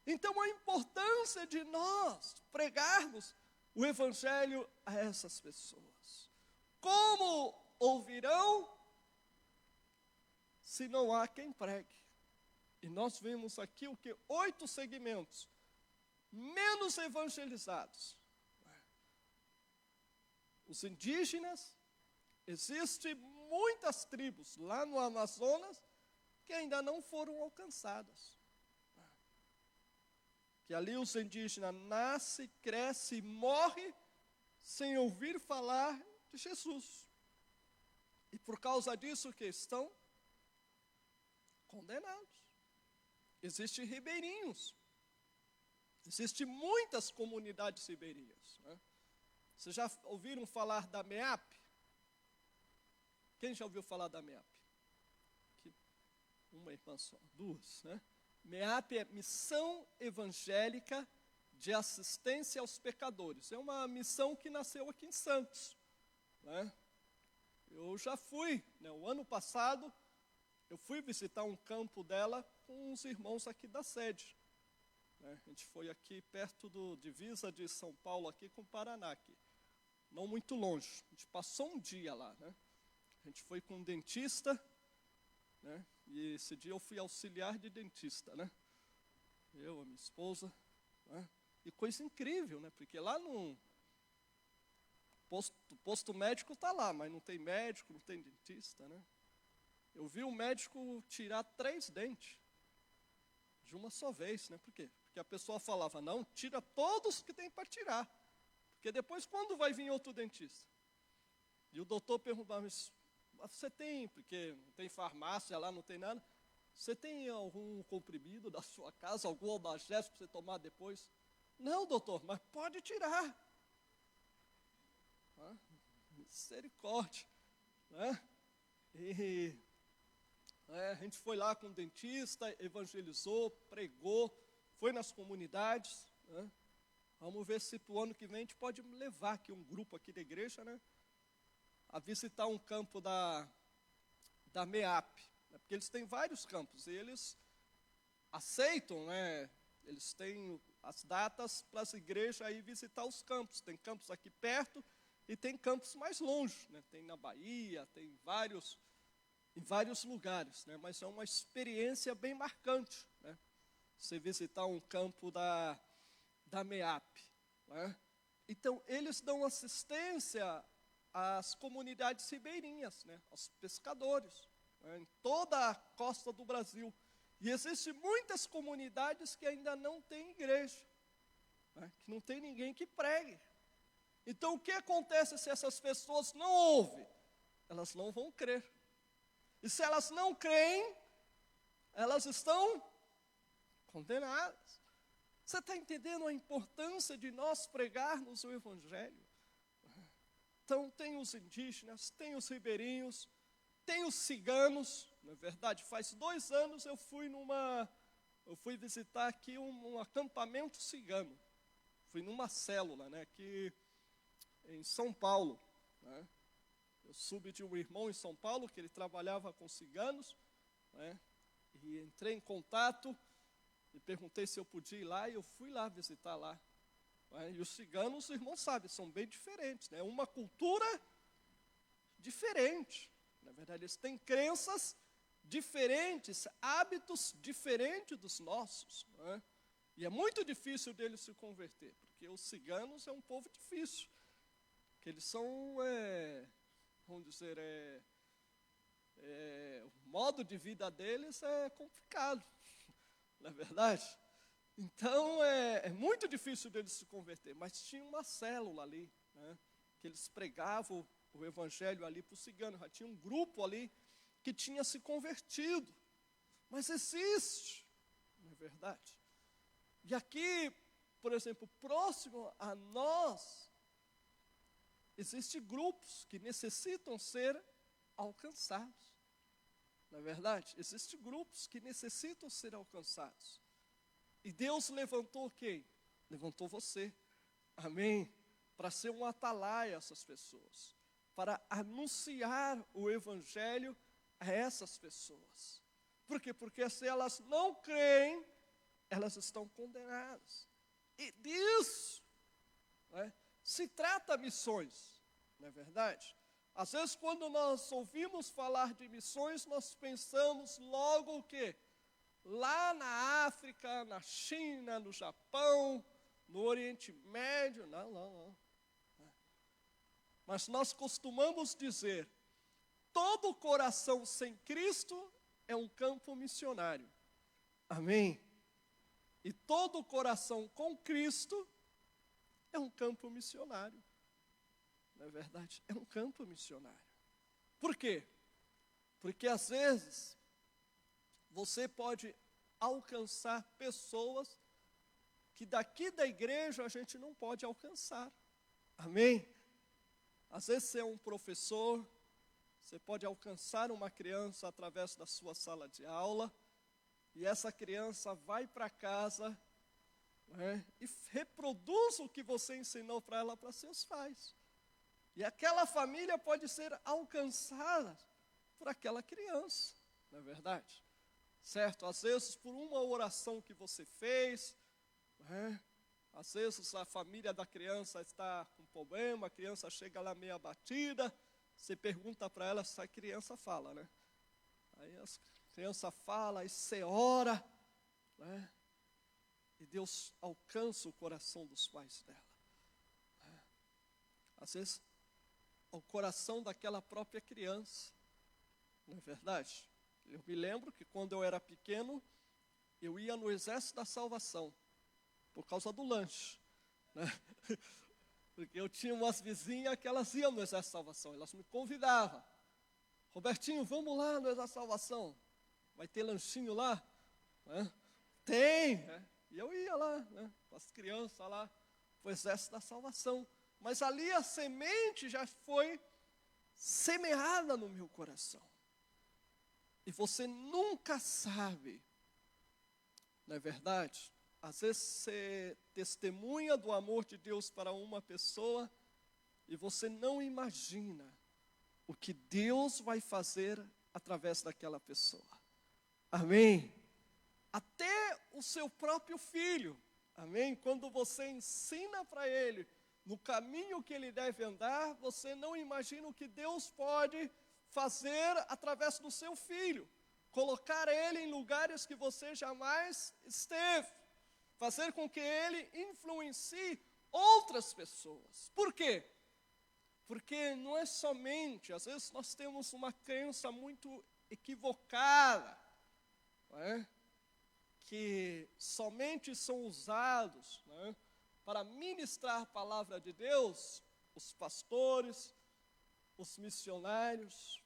Speaker 4: Então a importância de nós pregarmos o Evangelho a essas pessoas. Como ouvirão se não há quem pregue? E nós vemos aqui o que? 8 segmentos menos evangelizados. Os indígenas, existem muitas tribos lá no Amazonas que ainda não foram alcançadas. Que ali os indígenas nascem, crescem e morrem sem ouvir falar de Jesus. E por causa disso que estão condenados. Existem ribeirinhos. Existem muitas comunidades ribeirinhas. Né? Vocês já ouviram falar da MEAP? Quem já ouviu falar da MEAP? Uma irmã só, 2, né? MEAP é Missão Evangélica de Assistência aos Pecadores. É uma missão que nasceu aqui em Santos. Né? Eu já fui, né, o ano passado, eu fui visitar um campo dela com uns irmãos aqui da sede. Né? A gente foi aqui perto do divisa de São Paulo, aqui com o Paraná, aqui. Não muito longe. A gente passou um dia lá. Né? A gente foi com um dentista, né? E esse dia eu fui auxiliar de dentista, né? Eu, a minha esposa, né? E coisa incrível, né? Porque lá no posto médico está lá, mas não tem médico, não tem dentista, né? Eu vi um médico tirar 3 dentes de uma só vez, né? Por quê? Porque a pessoa falava, não, tira todos que tem para tirar. Porque depois quando vai vir outro dentista? E o doutor perguntava, mas você tem, porque não tem farmácia lá, não tem nada, você tem algum comprimido da sua casa, algum analgésico para você tomar depois? Não, doutor, mas pode tirar. Ah, misericórdia. Né? A gente foi lá com o dentista, evangelizou, pregou, foi nas comunidades, né? Vamos ver se para o ano que vem a gente pode levar aqui um grupo aqui da igreja, né? A visitar um campo da MEAP, né? Porque eles têm vários campos e eles aceitam, né? Eles têm as datas para as igrejas aí visitar os campos. Tem campos aqui perto e tem campos mais longe, né? Tem na Bahia, tem em vários lugares, né? Mas é uma experiência bem marcante, né? Você visitar um campo da MEAP, né? Então, eles dão assistência às comunidades ribeirinhas, né? Aos pescadores, né? Em toda a costa do Brasil. E existem muitas comunidades que ainda não têm igreja, né? Que não tem ninguém que pregue. Então, o que acontece se essas pessoas não ouvem? Elas não vão crer. E se elas não creem, elas estão condenadas. Você está entendendo a importância de nós pregarmos o Evangelho? Então, tem os indígenas, tem os ribeirinhos, tem os ciganos. Na verdade, faz 2 anos eu fui visitar aqui um acampamento cigano. Fui numa célula, né, aqui em São Paulo, né? Eu soube de um irmão em São Paulo que ele trabalhava com ciganos, né? E entrei em contato e perguntei se eu podia ir lá, e eu fui lá visitar lá, né? E os ciganos, os irmãos sabem, são bem diferentes, né? Uma cultura diferente. Na verdade, eles têm crenças diferentes, hábitos diferentes dos nossos, né? E é muito difícil deles se converter, porque os ciganos é um povo difícil, que eles são, vamos dizer, o modo de vida deles é complicado, não é verdade? Então, é muito difícil deles se converter, mas tinha uma célula ali, né, que eles pregavam o evangelho ali para os ciganos, já tinha um grupo ali que tinha se convertido, mas existe, não é verdade? E aqui, por exemplo, próximo a nós, existem grupos que necessitam ser alcançados. Na verdade, existem grupos que necessitam ser alcançados. E Deus levantou quem? Levantou você. Amém? Para ser um atalaia a essas pessoas. Para anunciar o Evangelho a essas pessoas. Por quê? Porque se elas não creem, elas estão condenadas. E disso, né, se trata missões, não é verdade? Às vezes, quando nós ouvimos falar de missões, nós pensamos logo o quê? Lá na África, na China, no Japão, no Oriente Médio. Não. Mas nós costumamos dizer, todo coração sem Cristo é um campo missionário. Amém? E todo coração com Cristo é um campo missionário. Não é verdade? É um campo missionário. Por quê? Porque às vezes você pode alcançar pessoas que daqui da igreja a gente não pode alcançar. Amém? Às vezes você é um professor, você pode alcançar uma criança através da sua sala de aula, e essa criança vai para casa, né, e reproduz o que você ensinou para ela, para seus pais. E aquela família pode ser alcançada por aquela criança, não é verdade? Certo? Às vezes por uma oração que você fez, né? Às vezes a família da criança está com problema, a criança chega lá meio abatida, você pergunta para ela se a criança fala, né? Aí a criança fala, aí você ora, né? E Deus alcança o coração dos pais dela. Às vezes, o coração daquela própria criança, não é verdade? Eu me lembro que quando eu era pequeno, eu ia no Exército da Salvação, por causa do lanche, né? Porque eu tinha umas vizinhas que elas iam no Exército da Salvação, elas me convidavam. Robertinho, vamos lá no Exército da Salvação, vai ter lanchinho lá? Né? Tem, né? E eu ia lá, né, com as crianças lá, para o Exército da Salvação. Mas ali a semente já foi semeada no meu coração. E você nunca sabe, não é verdade, Às vezes você testemunha do amor de Deus para uma pessoa e você não imagina o que Deus vai fazer através daquela pessoa. Amém? Até o seu próprio filho, amém? Quando você ensina para ele no caminho que ele deve andar, você não imagina o que Deus pode fazer através do seu filho. Colocar ele em lugares que você jamais esteve. Fazer com que ele influencie outras pessoas. Por quê? Porque não é somente, às vezes nós temos uma crença muito equivocada, não é? Que somente são usados, não é, para ministrar a palavra de Deus, os pastores, os missionários.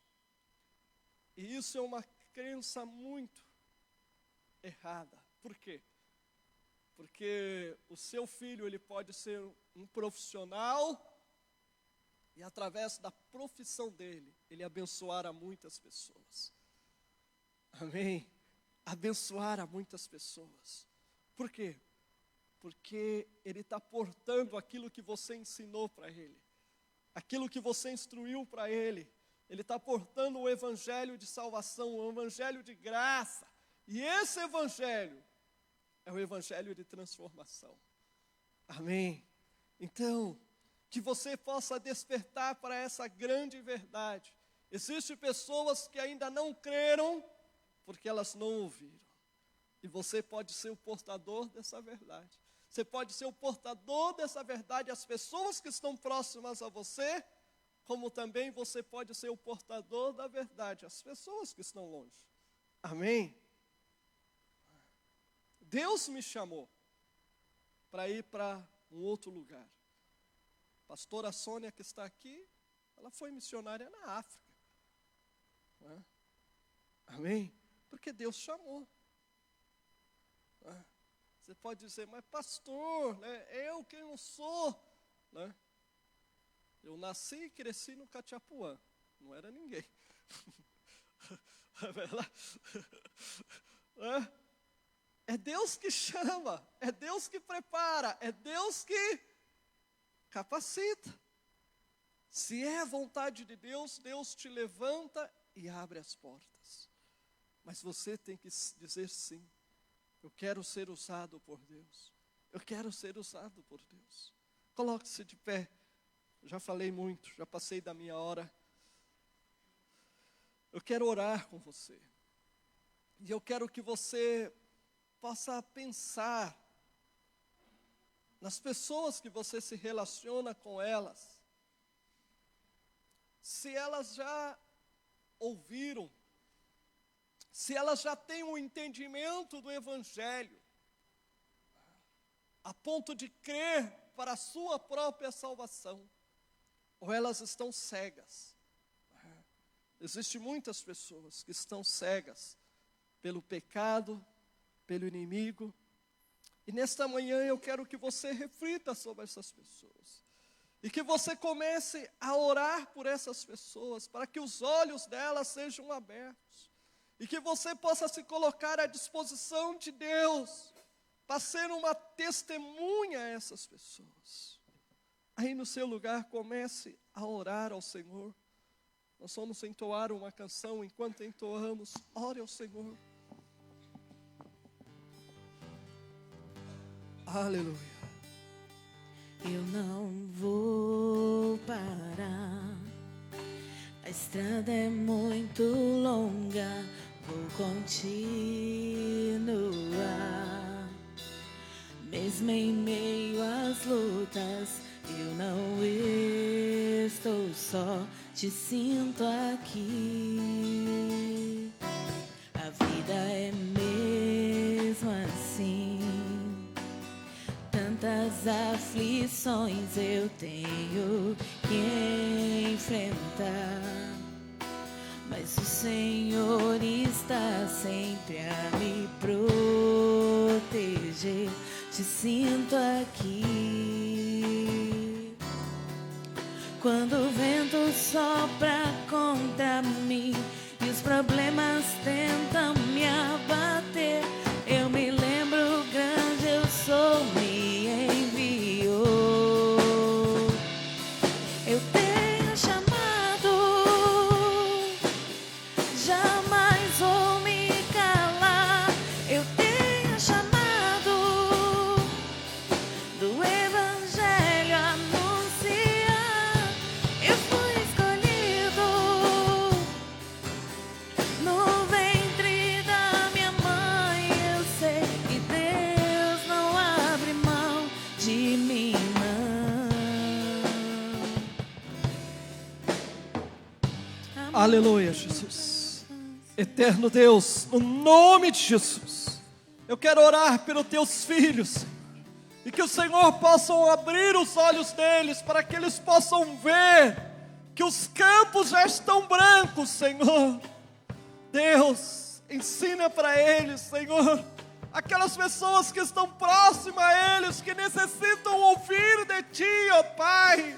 Speaker 4: E isso é uma crença muito errada. Por quê? Porque o seu filho, ele pode ser um profissional e através da profissão dele, ele abençoar a muitas pessoas. Amém? Abençoar a muitas pessoas. Por quê? Porque ele está portando aquilo que você ensinou para ele. Aquilo que você instruiu para ele. Ele está portando o evangelho de salvação, o evangelho de graça. E esse evangelho é o evangelho de transformação. Amém? Então, que você possa despertar para essa grande verdade. Existem pessoas que ainda não creram, porque elas não ouviram. E você pode ser o portador dessa verdade. Você pode ser o portador dessa verdade às pessoas que estão próximas a você, como também você pode ser o portador da verdade às pessoas que estão longe. Amém? Deus me chamou para ir para um outro lugar. A pastora Sônia, que está aqui, ela foi missionária na África. Não é? Amém? Porque Deus chamou. Não é? Você pode dizer, mas pastor, né, eu quem não sou. Né? Eu nasci e cresci no Catiapuã. Não era ninguém. É Deus que chama, é Deus que prepara, é Deus que capacita. Se é a vontade de Deus, Deus te levanta e abre as portas. Mas você tem que dizer sim. Eu quero ser usado por Deus. Eu quero ser usado por Deus. Coloque-se de pé. Já falei muito, já passei da minha hora. Eu quero orar com você. E eu quero que você possa pensar nas pessoas que você se relaciona com elas. Se elas já ouviram, se elas já têm um entendimento do Evangelho, a ponto de crer para a sua própria salvação, ou elas estão cegas. Existem muitas pessoas que estão cegas pelo pecado, pelo inimigo. E nesta manhã eu quero que você reflita sobre essas pessoas. E que você comece a orar por essas pessoas, para que os olhos delas sejam abertos. E que você possa se colocar à disposição de Deus, para ser uma testemunha a essas pessoas. Aí no seu lugar, comece a orar ao Senhor. Nós vamos entoar uma canção, enquanto entoamos, ore ao Senhor. Aleluia.
Speaker 3: Eu não vou parar, a estrada é muito longa, vou continuar. Mesmo em meio às lutas, eu não estou só, te sinto aqui. A vida é mesmo assim, tantas aflições eu tenho que enfrentar, mas o Senhor está sempre a me proteger. Te sinto aqui. Quando o vento sopra contra mim e os problemas tentam me abater, eu me lembro grande, eu
Speaker 4: Aleluia, Jesus. Eterno Deus, no nome de Jesus, eu quero orar pelos teus filhos, e que o Senhor possa abrir os olhos deles, para que eles possam ver que os campos já estão brancos, Senhor. Deus, ensina para eles, Senhor, aquelas pessoas que estão próximas a eles, que necessitam ouvir de Ti, ó Pai.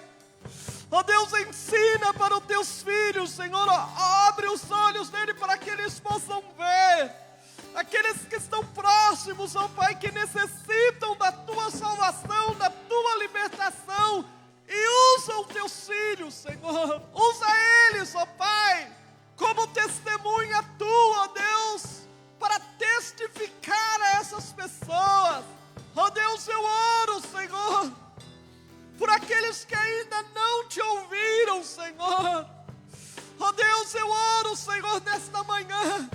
Speaker 4: Ó Deus, ensina para os Teus filhos, Senhor, abre os olhos dele para que eles possam ver. Aqueles que estão próximos, ó Pai, que necessitam da Tua salvação, da Tua libertação, e usa os Teus filhos, Senhor, usa eles, ó Pai, como testemunha Tua, ó Deus, para testificar a essas pessoas. Ó Deus, eu oro, Senhor, por aqueles que ainda não Te ouviram, Senhor. Ó Deus, eu oro, Senhor, nesta manhã,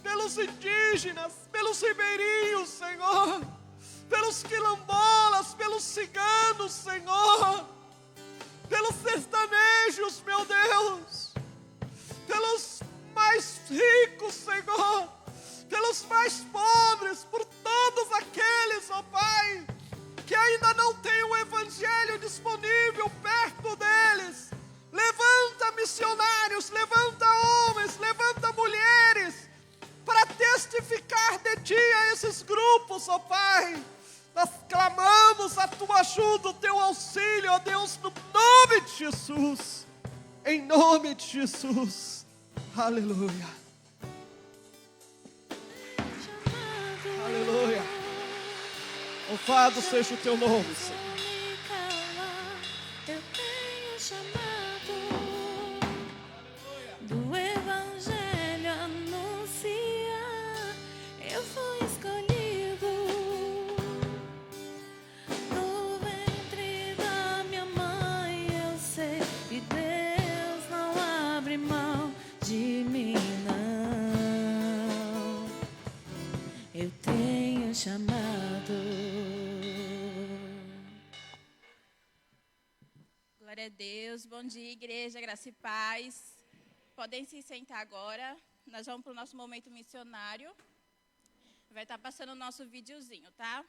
Speaker 4: pelos indígenas, pelos ribeirinhos, Senhor, pelos quilombolas, pelos ciganos, Senhor, pelos sertanejos, meu Deus, pelos mais ricos, Senhor, pelos mais pobres, por todos aqueles, ó Pai, que ainda não têm o Evangelho disponível perto deles. Levanta missionários, levanta homens, levanta mulheres, para testificar de Ti a esses grupos, ó Pai. Nós clamamos a Tua ajuda, o Teu auxílio, ó Deus, no nome de Jesus, em nome de Jesus, aleluia, aleluia, louvado seja o Teu nome, Senhor.
Speaker 3: Eu tenho chamado do Evangelho anunciar. Eu fui escolhido no ventre da minha mãe. Eu sei que Deus não abre mão de mim, não. Eu tenho chamado.
Speaker 1: Glória a Deus, bom dia igreja, graça e paz. Podem se sentar agora, nós vamos para o nosso momento missionário. Vai estar passando o nosso videozinho, tá?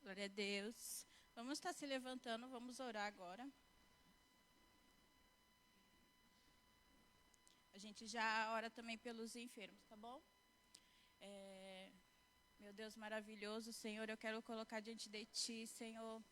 Speaker 5: Glória a Deus. Vamos estar se levantando, vamos orar agora. A gente já ora também pelos enfermos, tá bom? Meu Deus maravilhoso, Senhor, eu quero colocar diante de Ti, Senhor,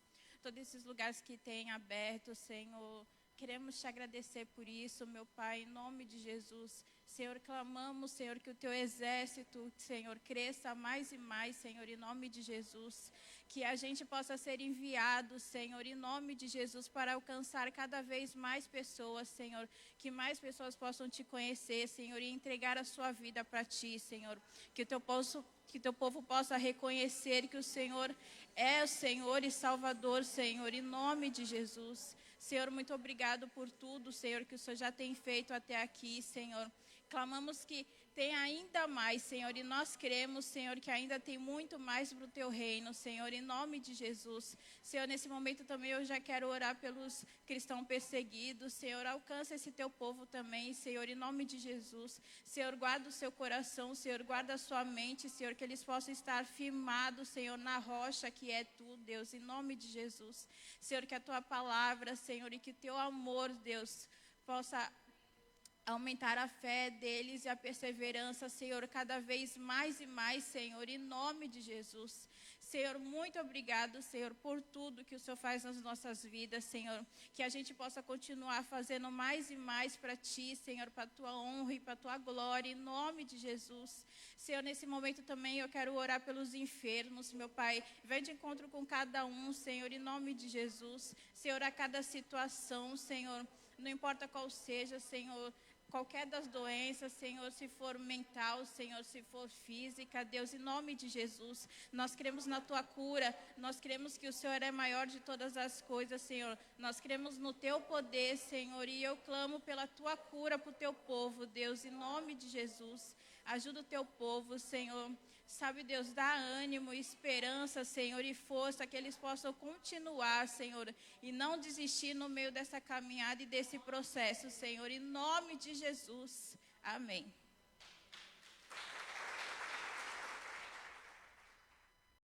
Speaker 5: todos esses lugares que tem aberto, Senhor. Queremos te agradecer por isso, meu Pai, em nome de Jesus. Senhor, clamamos, Senhor, que o teu exército, Senhor, cresça mais e mais, Senhor, em nome de Jesus. Que a gente possa ser enviado, Senhor, em nome de Jesus, para alcançar cada vez mais pessoas, Senhor. Que mais pessoas possam te conhecer, Senhor, e entregar a sua vida para ti, Senhor. Que o teu povo possa reconhecer que o Senhor é o Senhor e Salvador, Senhor, em nome de Jesus. Senhor, muito obrigado por tudo, Senhor, que o Senhor já tem feito até aqui, Senhor. Clamamos que tem ainda mais, Senhor, e nós cremos, Senhor, que ainda tem muito mais para o teu reino, Senhor, em nome de Jesus. Senhor, nesse momento também eu já quero orar pelos cristãos perseguidos, Senhor, alcança esse teu povo também, Senhor, em nome de Jesus. Senhor, guarda o seu coração, Senhor, guarda a sua mente, Senhor, que eles possam estar firmados, Senhor, na rocha que é tu, Deus, em nome de Jesus. Senhor, que a tua palavra, Senhor, e que o teu amor, Deus, possa aumentar a fé deles e a perseverança, Senhor, cada vez mais e mais, Senhor, em nome de Jesus. Senhor, muito obrigado, Senhor, por tudo que o Senhor faz nas nossas vidas, Senhor. Que a gente possa continuar fazendo mais e mais para Ti, Senhor, para a Tua honra e para a Tua glória, em nome de Jesus. Senhor, nesse momento também eu quero orar pelos enfermos, meu Pai. Vem de encontro com cada um, Senhor, em nome de Jesus. Senhor, a cada situação, Senhor, não importa qual seja, Senhor, qualquer das doenças, Senhor, se for mental, Senhor, se for física, Deus, em nome de Jesus, nós cremos na Tua cura, nós cremos que o Senhor é maior de todas as coisas, Senhor, nós cremos no Teu poder, Senhor, e eu clamo pela Tua cura para o Teu povo, Deus, em nome de Jesus, ajuda o Teu povo, Senhor. Sabe, Deus, dá ânimo, esperança, Senhor, e força, que eles possam continuar, Senhor, e não desistir no meio dessa caminhada e desse processo, Senhor, em nome de Jesus. Amém.